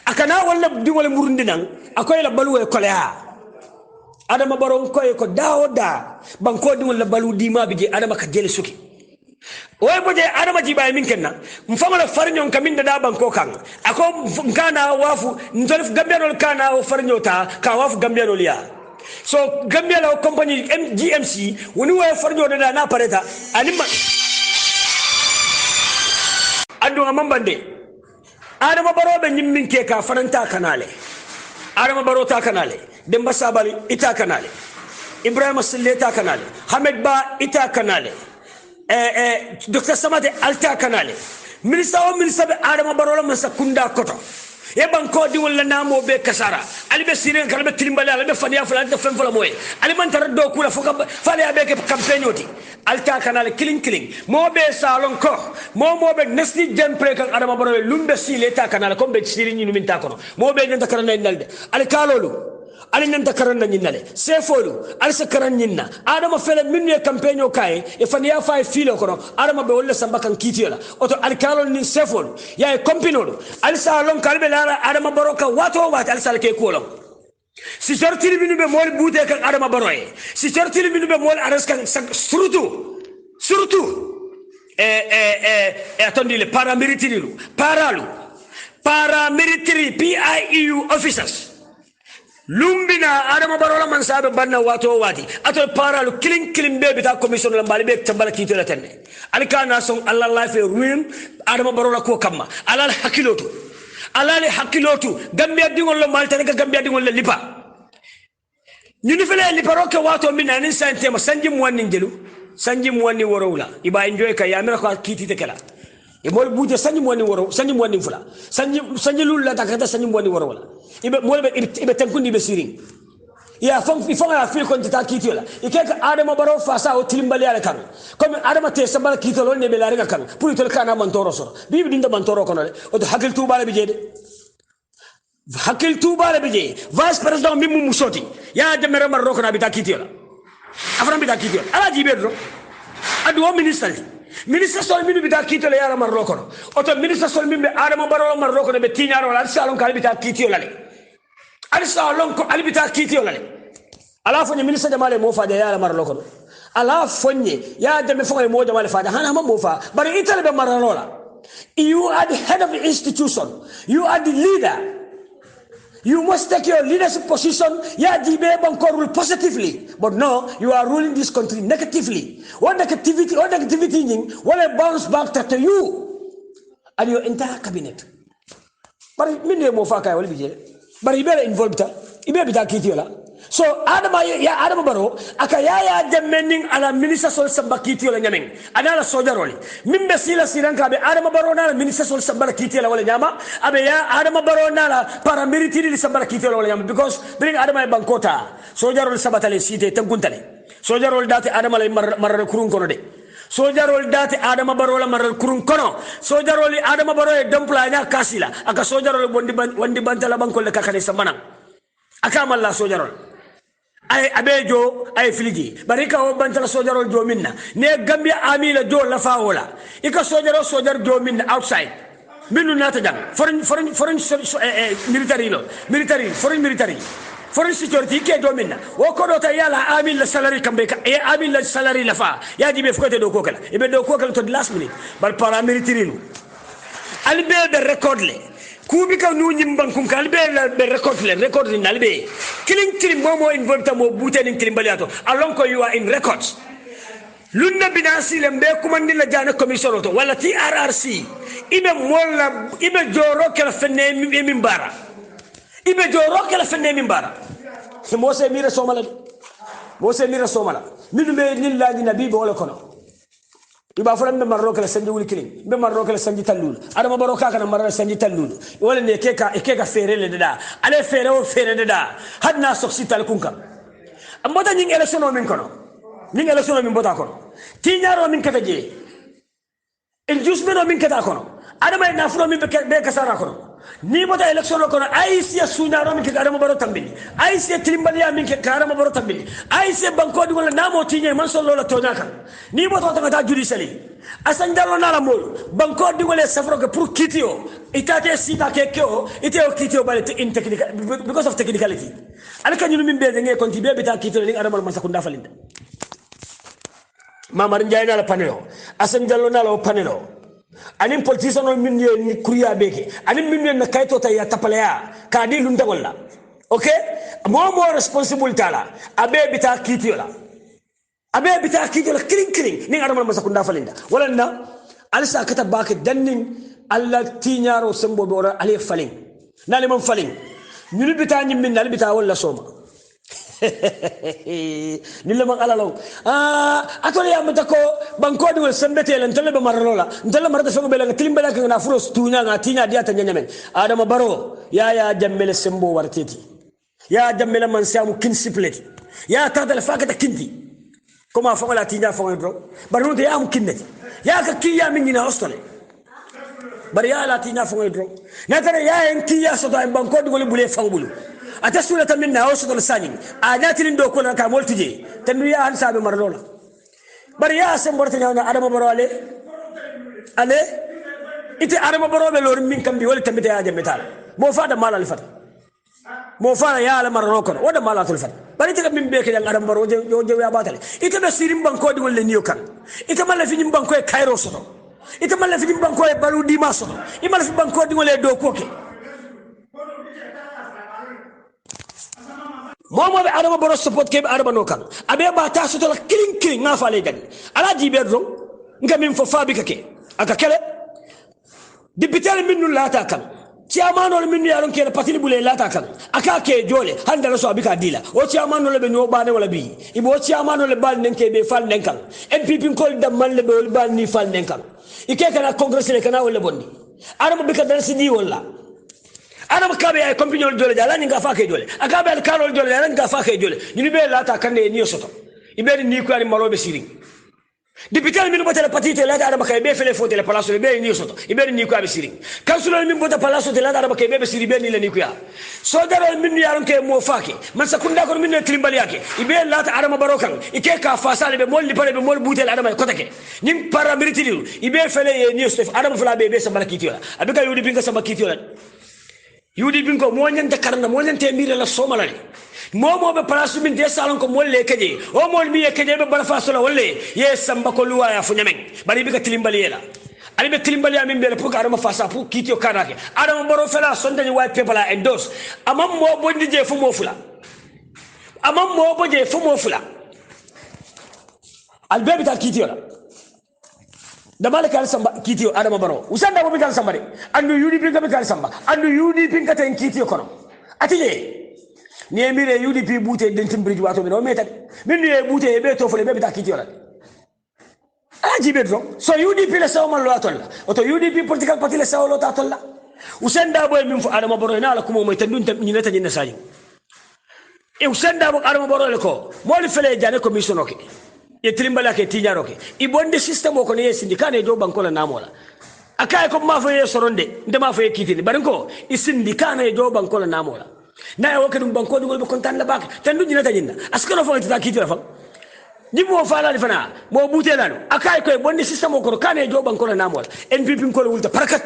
akana wala di wala murundi nan akoy la balu e kolea adama baron koy ko dawoda banko di wala balu di ma bije adama ka jele suki way boje adama jibaay min kenna mfamala farnyon kamin da banko kan ako kana wafu ntolif gambianol kana o farnyota ka wafu gambianol ya so Gambia la company GMC woni way farjo da na pareta anima ando amambande adama baro be nyimmin ke ka faranta kanale adama baro ta kanale demba sabali ita kanale ibrahima sille ta kanale hamed ba ita kanale Dr Samate alta kanale ministre be adama baro la man sakunda koto e banko di wala namo be kasara ali be siren kala be tilimbale ala be fania fala de fem fala moy ali man tar do kula foka fale be ke campagne oti alta kanal killing mo be salon ko mo be nesni jempre kan adama baro lumbe sile ta kanal ko be sirin ni min ta kono mo be nyanta karana nalde ali kalolu ali nyanta karana nyinale sefolu ali se karan nyinna adama fele minne campagne o kay e fania fay filo kono adama be wala samba kan kitiola oto ali kalolu ni sefolu ya e compinolo ali salon kalbe lara adama baroka wato wat ali salke kolon si sortiri minu be mol bute kan adama baroye si sortiri minu be mol aras kan surtout attendi le paramilitary PIEU officers lumbina adama barola man sabe banna wato wati ato paralu killing be bita commission la mbali be tambala kito la tenne alikana son allah life ruin adama barola ko kamma alal hakilotu gambia dingol lo malta ga gambia dingol la lipa ñuni fele lipa roke wato minna ni sante ma sanji muwanni worowla iba enjoy ka yamira ko kiti te kala e mol buuje sanji muwanni fula sanji lulla takata sanji muwanni worowla ibe mol be tankundi be sirin ya fonga fil kon ta kitiola ikeka adama baro fasa o tilimbali ala kan comme adama te sabala kitolo ne be la rega kan pour tol kana man toro soro bibi dinda man toro kono o to hakil tuba be jede vice president mimu musoti ya demere mar rokona bi ta kitiola afran bi ta kitiola ala jibe do adu ministre sol minu bi ta kitiola ya mar rokono o to ministre sol mimbe adama baro mar rokono be tinyaro ala salon kal bi ta kitiola le ali salon ko ali bi ta kitiola le ala fonye ministre jamale mo faade ya mar lokono ala fonye ya deme fonye mo jamale faade hana mo fa bari itale be maralola you are the head of the institution you are the leader you must take your leadership position ya dibe banko rule positively but no you are ruling this country negatively what negativity ning will bounce back to you and your entire cabinet bari minde mo fa kay wala bije bari ibe involved ibe bita kitiola so adama baro aka yaya demending ala minister sol samba kitiola nyameng anala sojaroli mimbe sila siranka be adama baro na minister sol samba kitiola wala nyama abe ya adama baro na paramilitary samba kitiola wala nyama because bring adama e bankota sojaroli sabatale site tanguntale sojaroli dati adama le mar kurun kono de sojarol dati adama baro la maral kurun kono sojaroli adama baro e dompla nya kasila aka sojarol wondi bantala bankol le kakane samana aka malla sojarol ay abejo ay filiji barika o bantala sojarol do minna ne gambia amila do la fawola ika sojar do minna outside minu nata jang foreign military foreign security ke do minna wo ko do ta yala amil la salary kambe ka e amil la salary la fa ya dibe fkote do kokala ibe do kokala to last minute bal paramilitary nu albe de record le kubi ka nu nyim bankum ka albe la be record ni albe killing momo involved mo buteni killing baliato alon ko you are in records lunna binasi lembe kumandi la jana commission to wala TRRC ibe joro kala fenne mimbara ibe joro kala fenne mimbara mose mira somala minu be lillahi nabi bo wala kono iba fulan be marro kala sanji wuli kilin be marro kala sanji tallul adama baroka kana marro sanji tallul wala ne keka fere le dada ale fere dada hadna soksi tal kunka ambota nying election min bota kono tinyaro min kata je el jusmeno min kata kono adama na fulo min be kasara kono ni bota election ko aisia sunaro min ke adama baro tambini aisia tilimbaliya min ke adama baro tambini aisia banko di wala namo tinye man sollo la tonaka ni bota ta judicially asan dallo nala mol banko di wala safro ke pour kitio itate sita ke keo ite o kitio bale in technical because of technicality alka nyulu min be nge konti be bita kitio ni adama man sakunda falinda mamar njayna la panelo asan dallo nala panelo anin politician on min ni kuriya beke anin min na kayto ta ya tapalaya ka di lunta wala okay mo responsible tala abe bita kitiola kling ni adama ma sakunda falinda wala na alsa kata bake dannin alla tinyaro sembo be ora ale falin nale man falin ni bita nyim min nal bita wala soma nilla man alalo atole ya mata ko banko di wal sembete lan tele be marlola ndalla marata fego be la tilim bela na fulos tunya nga tinya dia tanya nyamen adama baro ya jammele sembo warteti ya jammele man samu kinsipleti ya tadal fakata kinti koma fagola tinya fagoy bro baro de am kinneti ya ka kiya min ni hostole bari ya la tinya fagoy bro na tare ya en kiya so do banko di wal bule fangulu atasula taminna hawsudul sani adatin do ko ka moltije tanu ya han sabe marlola bari ya sem borta nyawna adama baro ale ite adama baro be lor min kambi wal tamita ya jametal mo fada malal fata mo fada ya ala marlo ko wada malatul fata bari tiga min be ke yang adama baro je ya batale ite be sirim banko di wal niyo kan ite mala fi nyim banko e kairo soto ite mala fi nyim banko e balu di masoto imala fi banko di wal do koke momo be adama baro support ke be adama no kan abe ba ta so to kling nga fa le gani ala jibe do nga min fo fabi kake aka kele dibitel minnu lata kan ciamano le minnu yaron ke patini bule lata kan aka ke jole handa la so abika dila o ciamano le be no bane wala bi ibo ciamano le bal nen ke be fal nen kan mpp kol dam man le be bal ni fal nen kan ike kana congress le kana wala bonni adama bika dal sidi wala adama kabe ay compagnon jole jala ni nga fa ke jole akabe al karol jole jala nga fa ke jole ni be lata kan ne ni soto iberi ni ko ani marobe siring dipital min bota la patite la adama kay be fele fote la palaso be ni soto iberi ni ko abi siring kansulo min bota palaso de la adama kay be siri be ni la ni ko ya so dara min yaron ke mo faake man sakunda ko min ne klimbali yake ibe lata adama barokan ike ka fasale be molli pare be mol butel adama ko take nim paramilitary ibe fele ni soto adama fala be sa malakitiola abika yudi binga sa makitiola yudi bingo mo nyanta karna mo nyante mire la somalale momo be place min de salon ko molle keje o mol mi keje be bala fasola wolle ye samba ko luwa ya fu nyamen bari bi ka tilimbali yela ali be tilimbali amin be pour adama fasa pour kitio kanake adama baro fela sondani white paper la endos amam mo bondi je fu mo fula amam mo boje fu mo fula al be ta kitio la damale kal samba kitio adama baro usanda bo bi kal samba de andu UDP ga be kal samba andu UDP ka ten kitio kono atije ni emire UDP bute dentim bridge wato no meta min ni bute be to fole be ta kitio la aji bedro so UDP le saw man lo atolla oto UDP political party le saw lo ta atolla usanda bo min fu adama baro na la kuma mo tandun tam ni neta ni saji e usanda bo adama baro le ko mo li fele jane commission oke e trimbala ke tinyaro ke i bonde system ko ne sindika ne do banko la namola akay ko ma faye soronde nde ma faye kitini barinko i sindika ne do banko la namola na e wakadum banko dum be kontan la bak tan du nyina tajinna askano fa ta kitira fa nibo fa la fana mo butelano akay ko bonde system ko kane do banko la namola NPP ko wulta parakat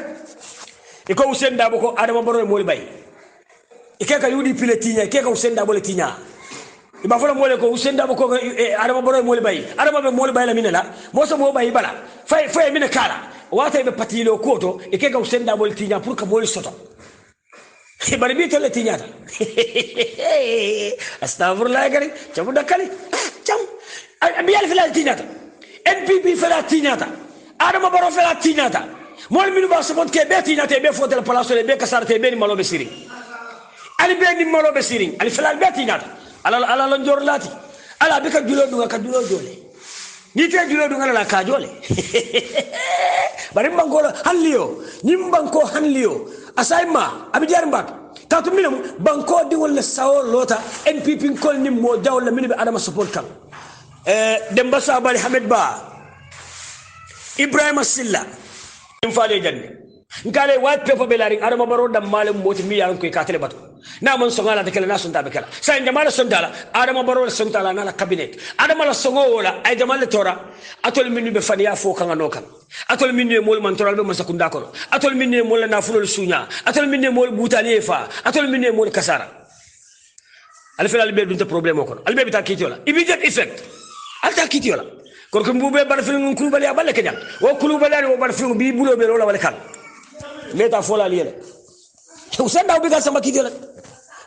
e ko usenda bo ko adama baro mo li bay e ke ka UDP le tinya ke ka usenda bo le tinya iba fola mole ko usenda ko adama baro mole bay adama be mole bay la minela mo so mo bay bala fay mina kala wata be patilo koto e ke ga usenda bol tinya pour ka bol soto e bari bi tele tinya ta astaghfirullah gari chabu dakali cham abi al fila tinya ta NPP fila tinya ta adama baro fila tinya ta mol minu ba so ke be tinya te be fotel palaso le be kasarte be ni malo be siring ali be ni malo be siring ali fila be tinya ta ala lon jor lati ala be ka julo dunga ka julo jole ni te julo dunga la ka jole bari mbangola hanliyo nyimbanko hanliyo asayma abi jar mbak tatu minam banko di wala sawo lota NPP kol nim mo dawla min be adama support kan demba sabali Hamid Ba Ibrahima Silla im faale janne ngale white paper belari adama baro dam male moti mi yaron ko katele batu na man songa la de kala na sonta be kala sa inde mala sonta la adama baro la sonta la na la cabinet adama la songo wala ay jamal le tora atol minnu be faniya fo kan no kan atol minnu mol man toral be masakunda ko atol minnu mol na fulol sunya atol minnu mol butali fa atol minnu mol kasara al fil al be dunta problème ko al be bita kitiola immediate effect alta kitiola ko ko mbube bar fil ngun kulubali aballe ke jang wo kulubali wo bar fil bi bulo be wala wala kan meta fola liele usenda ubiga samba kitiola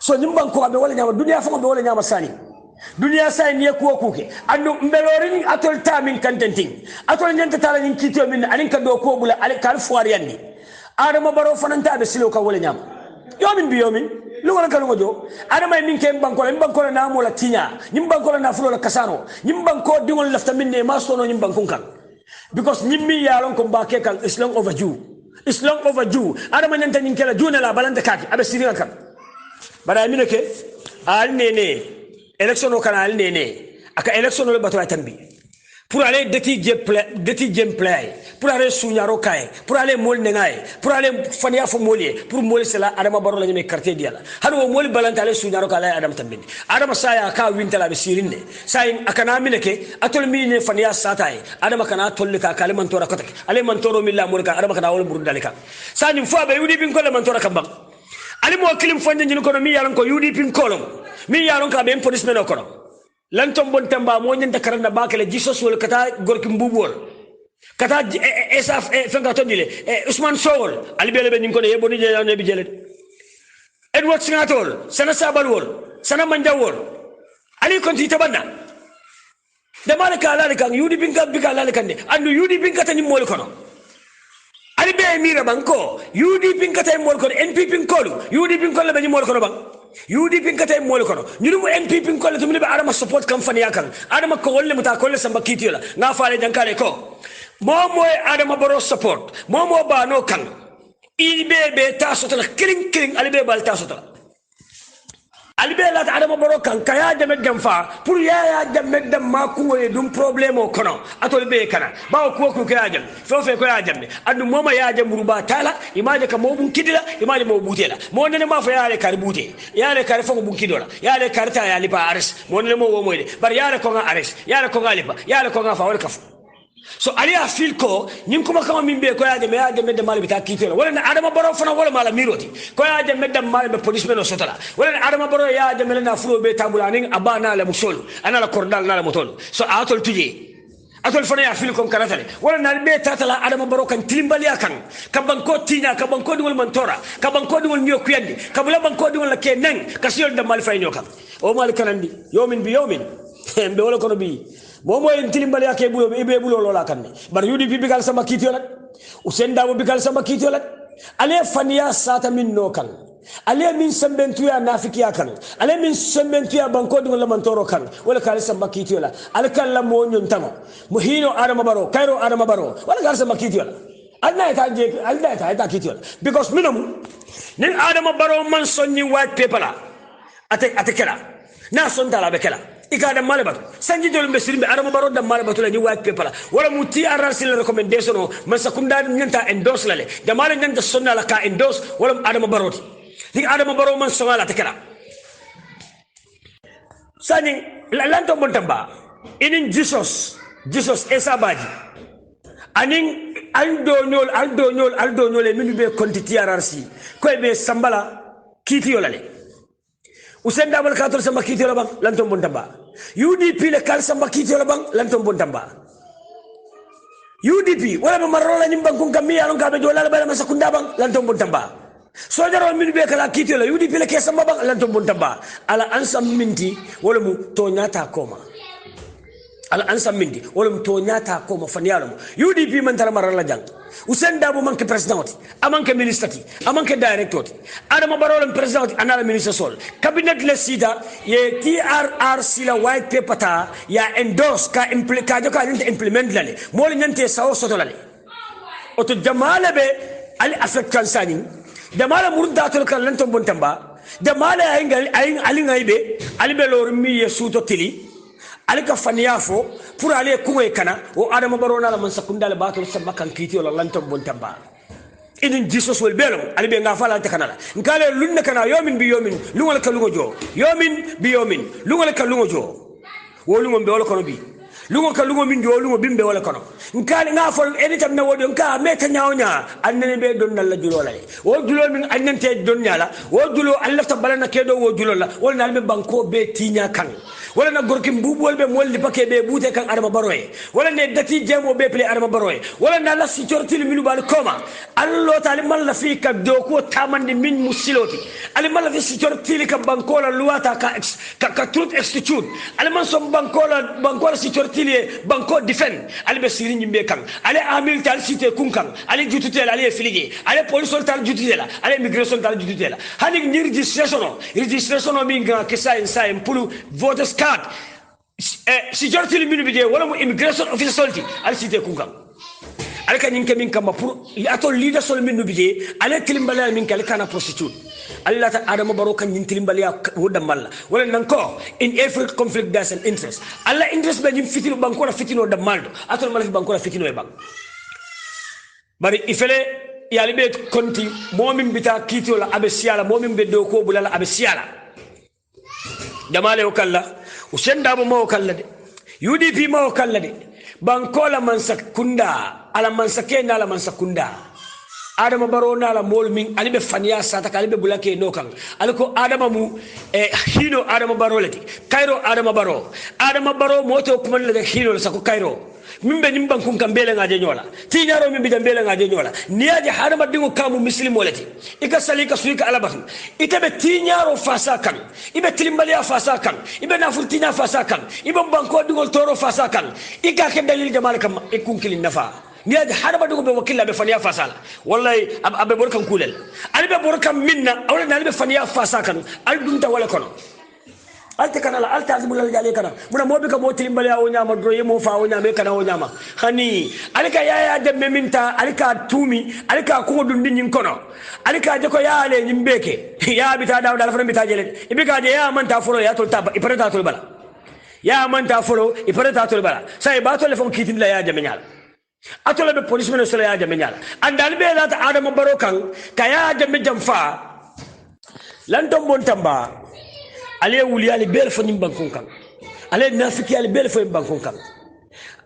so nyimban ko abe wala nyama dunia fo be wala nyama sani dunia sai ni ko kuke andu mbelorin atol tamin kantenting atol nyanta tala nyin kitio min alin ka do ko bula al kal fuari yanni adama baro fananta be silo ka wala nyama yomin bi yomin lu wala kan ngojo adama min ken banko na mo la tinya nyim banko na fulo la kasano nyim banko dingol lafta min ne ma sono nyim bankon kan because nyimmi yalon ko mbake kan islam overdue adama nyanta nyin kala juna la balanta kaki abe sirina kan bara mi ke al nene election o kanal nene aka election o bato tambi pour aller deti gameplay pour aller sunyaro kai pour aller mol nengai pour aller fania fo molier pour mol sela adama baro la nyame quartier diala hado mol balanta aller sunyaro kala adam tambi adama saya ka wintala be sirinde say akana mi ke atol mi ne fania satai adama kana tolle ka kale mantora kotak ale mantoro milla mol ka adama kana wol burundalika sani fo be yudi bin ko le mantora kambak ali mo kilim fonde nyino kono mi yalan ko UDP kolom mi yalan ka be police meno kono lantom bon tamba mo nyanta karanda bakale Jesus wol kata gorki mbubol kata esaf fenga tondile Usman Sowol ali bele be nyino kono yebo ni jeyane bi jele Edward Sinatol sana sabalwol sana manjawol ali konti tabanda de malaka ala kan UDP kan bika ala kan de andu UDP kata ni mol kono ali be mira banko UDP kata mol kono NPP kolu UDP kono be ni mol kono bang UDP kata mol kono nyumu NPP kono to mi be adama support company yakan adama ko wolle muta kolle samba kitiola na faale jankale ko momo adama baro support momo ba no kan ibe be tasotala kring ali be bal tasotala ali be la adama baro kan kaya de meddam fa pour ya de meddam ma ko e dum problème o kono atol be kana ba ko kaya jam fofe ko ya jambe andu moma ya jam ruba tala imaje ka mo bun kidila imaje mo butela mo nene ma fa ya le kar bute ya le kar fa bun kidola ya le kar ta ya li ba ares mo nene mo wo moyde bar ya le ko nga ares ya le ko nga liba ya le ko nga fa wal kafu so ali a fil ko nyim kuma kama mimbe ko ya de medde mali bita kitela wala na adama baro fana wala mala miroti ko ya de medde mali be police meno sotala wala na adama baro ya de melena fulo be tabulani abana la musol ana la kordal na la motol so atol tuje atol fana ya fil ko karatale wala na be tatala adama baro kan tilimbali akan kaban ko tinya kaban ko dingol mantora kaban ko dingol nyo kuyandi kabula ban ko dingol la kenen kasiyol de mali fay nyokan o mali kanandi yomin bi yomin mbe wala kono bi momo en tilimbali yake bulo be bulo lola kanne bar UDP bigal sama kitiolat usenda wo bigal sama kitiolat ale faniya sata min no kan ale min sembentu ya nafiki kan ale min sembentu ya banko dum la mantoro kan wala kala sama kitiola al kala mo nyon tango mo hino adama baro kairo adama baro wala kala sama kitiola alna ta kitiola because minum nin adama baro man sonni white paper la ate kala na son dala be kala ikada malabatu sanji dol mbesirimbe adama baro da malabatu la ni white paper la wala muti arrasil recommendation o man sakunda nyanta endorse la le da mala nyanta sonna la ka endorse wala adama baroti ni adama baro man songa la tekala sani lanto montamba inin Jesus esa baji anin aldo nyol e minu be kontiti arrasi ko be sambala kiti yolale usenda bal kator samba kiti yola bang lanto montamba UDP le kal samba kiti yola bang lanto montamba UDP wala marola nyimba kungamia alon kabe jola bala masakunda bang lanto montamba sojaro min be kala kiti yola UDP le ke samba bang lanto montamba ala ansam minti wala mu to nyata koma ala ansam minti wala mu to nyata koma fanialo UDP man tara marala jang usenda bo manke president amanke ministre amanke director adama barolem president anala ministre sol cabinet le sida ye TRRC la white paper ta ya endorse ka implement lale mol nyante sawo soto lale oto jamala be ali affect kansani jamala murda tol kan lanto bontamba jamala ay alingaybe alibe lor mi yesuto tili alika faniyafo pour aller kuwe kana o adama barona la man sakunda le bato sabba kan kiti wala lanto bontamba idin Jesus will belong ali be nga fala te kanala ngale lunna kana yomin bi yomin lungal ka lungo jo yomin bi yomin lungal ka lungo jo wolungo be wala kono bi lungo ka lungo min jo lungo bimbe wala kono ngale nga fol anytime na wodo nka meta nyawnya annene be don nalla julo la wo julo min annente don nyala wo julo Allah ta balana kedo wo julo la wala nalbe banko be tinya kan wala na gorki mbubol be molli pake be bute kan Adama Barrow wala ne dati jemo be play Adama Barrow wala na la security minu bal koma allo taali malla fi ka do ko tamande min musiloti ali malla fi security ka bankola luata ka truth institute ali man som bankola security le banko defend ali be sirini be kan ali amil tal cité kunkan ali jututela ali filige ali police tal jututela ali immigration tal jututela hani ni registration mi ga kesa inside pulu voters card security minu be wala mo immigration officer solti ali cité kunkan ale ka nyinke min kama pour ato leader sol min nubije ale kilimbala min kale kana prostitute Allah ta Adama Barrow kan nyin kilimbala woda malla wala nan ko in every conflict there's an interest Allah interest be nyim fitino banko la fitino da maldo ato mala fi banko la fitino e bang bari ifele yali be konti momin bita kitio la abe siala momin be do ko bulala abe siala jamale o kala usenda bo mo kala de UDP mo kala de bankola mansakunda ala mansake na ala mansakunda Adama Barrow na ala mol min alibe faniya sata kalibe bulake no kan aliko Adama mu hino Adama Barrow lati Cairo Adama Barrow moto kuma le hino sa ko Cairo mimbe nim bankun kan bele ngaje nyola ti nyaro mimbe jam bele ngaje nyola niaje Adama dingo kamu muslim molati ika salika suika alabatu itabe ti nyaro fasa kan ibe tilimbali fasa kan ibe nafurtina fasa kan ibe banko dingo toro fasa kan ika ke dalil jamal kam ikun kilin nafa niaje Adama dingo be wakilla be faniya fasala wallahi abe borkan kulel albe borkan minna awla nalbe faniya fasa kan aldunta wala kono alte kana la alte azimul jale kana muna mobi ka mo tilimbali awo nyama do yemo fa awo nyama kana awo nyama hani alika yaya de meminta alika tumi alika ko dum din kono alika je ko yaale nyimbeke ya bita daw dal fa bita jele ibika je ya manta foro ya tol taba iparata tol bala ya manta foro iparata tol bala sai ba tol fon kitin la ya jame nyala atole be police men so la ya jame nyala andal be la ta Adama Barrow kan kaya jame jamfa lan tom bon tamba ale wuli ale bel fo nim bankon kan ale nafiki ale bel fo bankon kan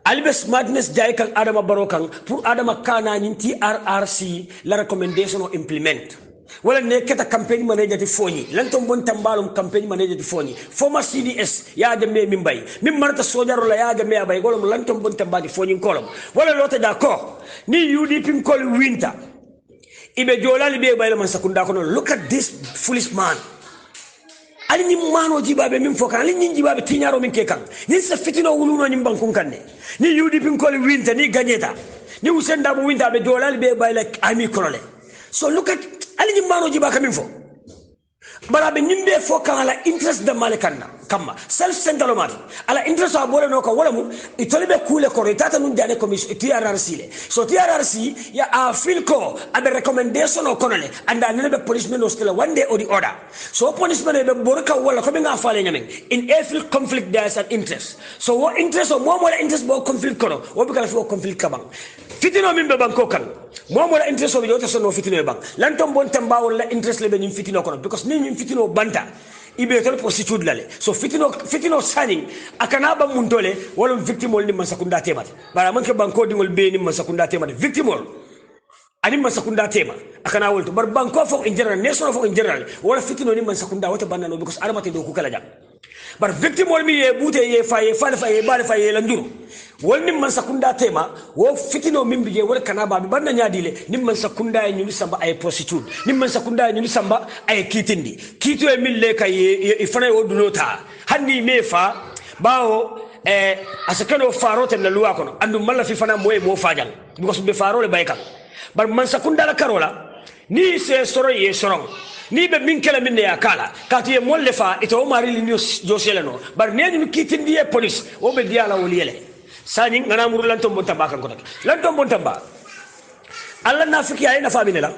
albe smartness jay kan Adama Barrow kan pour Adama kana ni TRRC la recommendation or implement wala ne keta campaign manager ti foni lantom bon tambalum campaign manager ti foni former CDS ya de me mimbay mim marta sojaro la ya de me bay golom lantom bon tambadi foni kolom wala lota d'accord ni UDP kol winter ibe jolali be bay man sakunda kono look at this foolish man ali ni mano jibabe min fokan ali ni jibabe tinyaro min kekan ni sa fitino wuluno ni bankun kanne ni UDP ko winter ni gagneta ni usenda bo winter be dolal be bay like ami kolole so look at ali ni mano jibaka min fo barabe nimbe fokan ala interest da malekanna kama self centralomati ala interest abole no ko wala mu itolbe kule ko retata nun jane commission TRRC le so TRRC ya a feel ko abe recommendation o konole anda nebe punishment no still one day or the other so punishment be borka wala ko be nga fale nyamen in every conflict there's an interest so what interest o mo interest bo conflict kono o be kala fo conflict kabang fitino min be banko kan mo interest o be jota so no fitino bang lantom bon tamba wala interest le be nim fitino kono because ni fitino banta ibe tol prostitute lale so fitino sani akana ba muntole wala victim ni masakunda tema bara manke banko dingol be ni masakunda tema victim ani masakunda tema akana wolto bar banko fo in general nation fo in general wala fitino ni masakunda wata banano because aramate do ku kala jam bar victim mi ye bute ye faye bale faye landuru wonni man sakunda tema wo fitino min bije wala kana ba banna nyaadile nim man sakunda e nyuni samba ay prostitute nim man sakunda e nyuni samba ay kitindi kito e mille kay e fana o dunota hanni mefa bawo asakano farote na luwa kono andu malla fi fana moy mo fajal because be farole baykal bar man sakunda la karola ni se soro ye sorong ni be min kala min ya kala kati e molle fa ito o mari linio joselano bar nenu kitindi e police o be diala woliyele sani ngana muru lantom bon tamba kan ko lantom bon tamba alla nafiki ay na famine la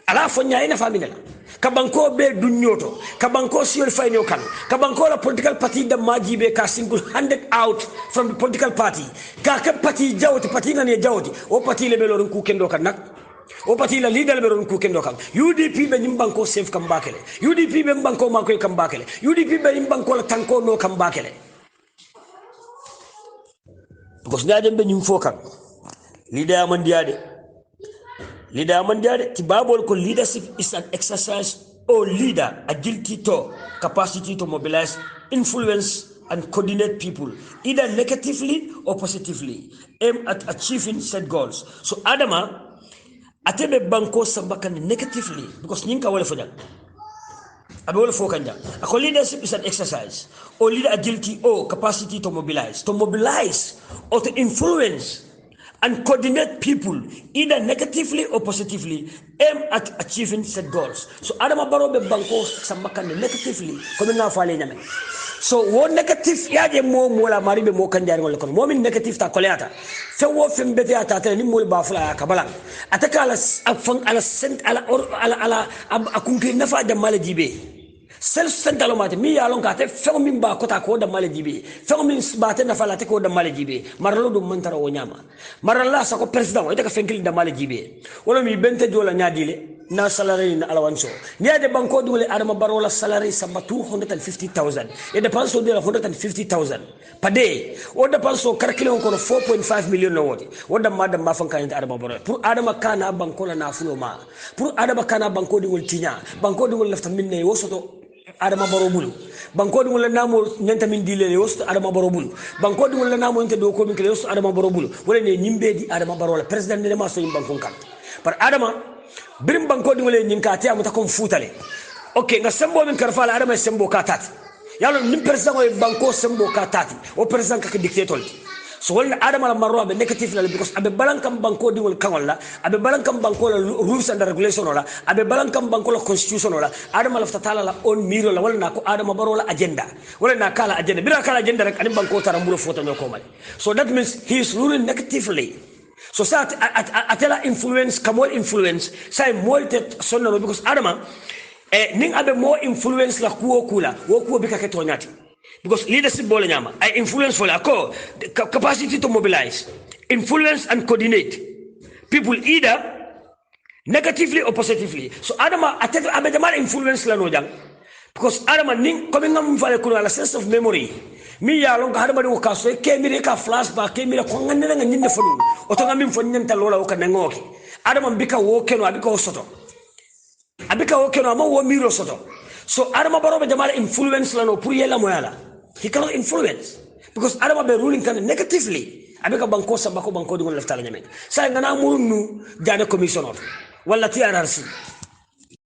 ala fonya ay na famine la kabanko be dunyoto kabanko siol fayno kan kabanko la political party da majibe ka single handed out from the political party ka party jawti party ngane jawti o party le be lorun ku kendo kan nak o parti la leader be ron ku kendo kam UDP be nyim banko safe kam bakele UDP be banko mako kam bakele UDP be nyim banko la tanko no kam bakele because ngaade be nyim fo kam leader amandiade tibabol ko leadership is an exercise or leader agility to capacity to mobilize influence and coordinate people either negatively or positively aim at achieving set goals. So adama atebe banko sambakan negatively because ninka wala fojang abe wala fokanja ako leadership is an exercise or leader agility or capacity to mobilize or to influence and coordinate people either negatively or positively aim at achieving set goals. So adama baro be banko sambakan negatively comme na fale nyame. So wo negative yaje mo la maribe mo kanjari wala kono mo min negative ta koleata fe wo fem bete ata tele ni mo ba fula kabala ataka ala afan ala sent ala akunki nafa da malajibe self central mate mi ya lon ka te fe min ba kota ko da malajibe fe min ba te nafa la te ko da malajibe maralo dum mantara wo nyama maralla sa ko president ita ka fenkil da malajibe wala mi bente jola nyaadile na salary na alawanso ni ade banko dole adama barola salary samba 250,000 e de panso de 150,000 per day o de panso karkile ko 4.5 million no wodi wada madam ma fanka ni adama baro pour adama kana banko la na fulo ma pour adama kana banko di wol tinya banko di wol lafta minne wosoto adama baro bulu banko di wol namo nyanta min dile wosoto adama baro bulu banko di wol namo nyanta do ko min kele wosoto adama baro bulu wala ne nyimbe di adama barola president ne ma so yim banko kan par adama birim banko dingole nyinka te amata kon futale okay nga sembo min karfala adama sembo katati yalo nim president o banko sembo katati o president ka dictator so wala adama la marwa be negative la because abe balankam banko dingol kangola abe balankam banko la rules and regulation la abe balankam banko la constitution la adama la fatala la on miro la wala na ko adama barola agenda wala na kala agenda bira kala agenda rek anim banko tarambulo foto nyoko mali so that means he is ruling negatively. So sa atela influence kamol influence say molte sonno because adama ning abe more influence la kuo kula wo kuo bika ke tonyati because leadership bole nyama I influence for la ko capacity to mobilize influence and coordinate people either negatively or positively. So adama atela abe the influence la no jang because adama ning coming ngam fale kula la sense of memory mi ya lon ka hadama do ka so ke mi ka flashback ke mi ko ngane nga nyinde fonu o to ngam fon nyanta lola o ka nangoki adama bika wo keno abika o soto ama wo miro soto so adama baro be jamal influence la no pour yela moyala he cannot influence because adama be ruling kan negatively abika banko samba ko banko dingol leftala nyame sa ngana murunu jade commission wala TRRC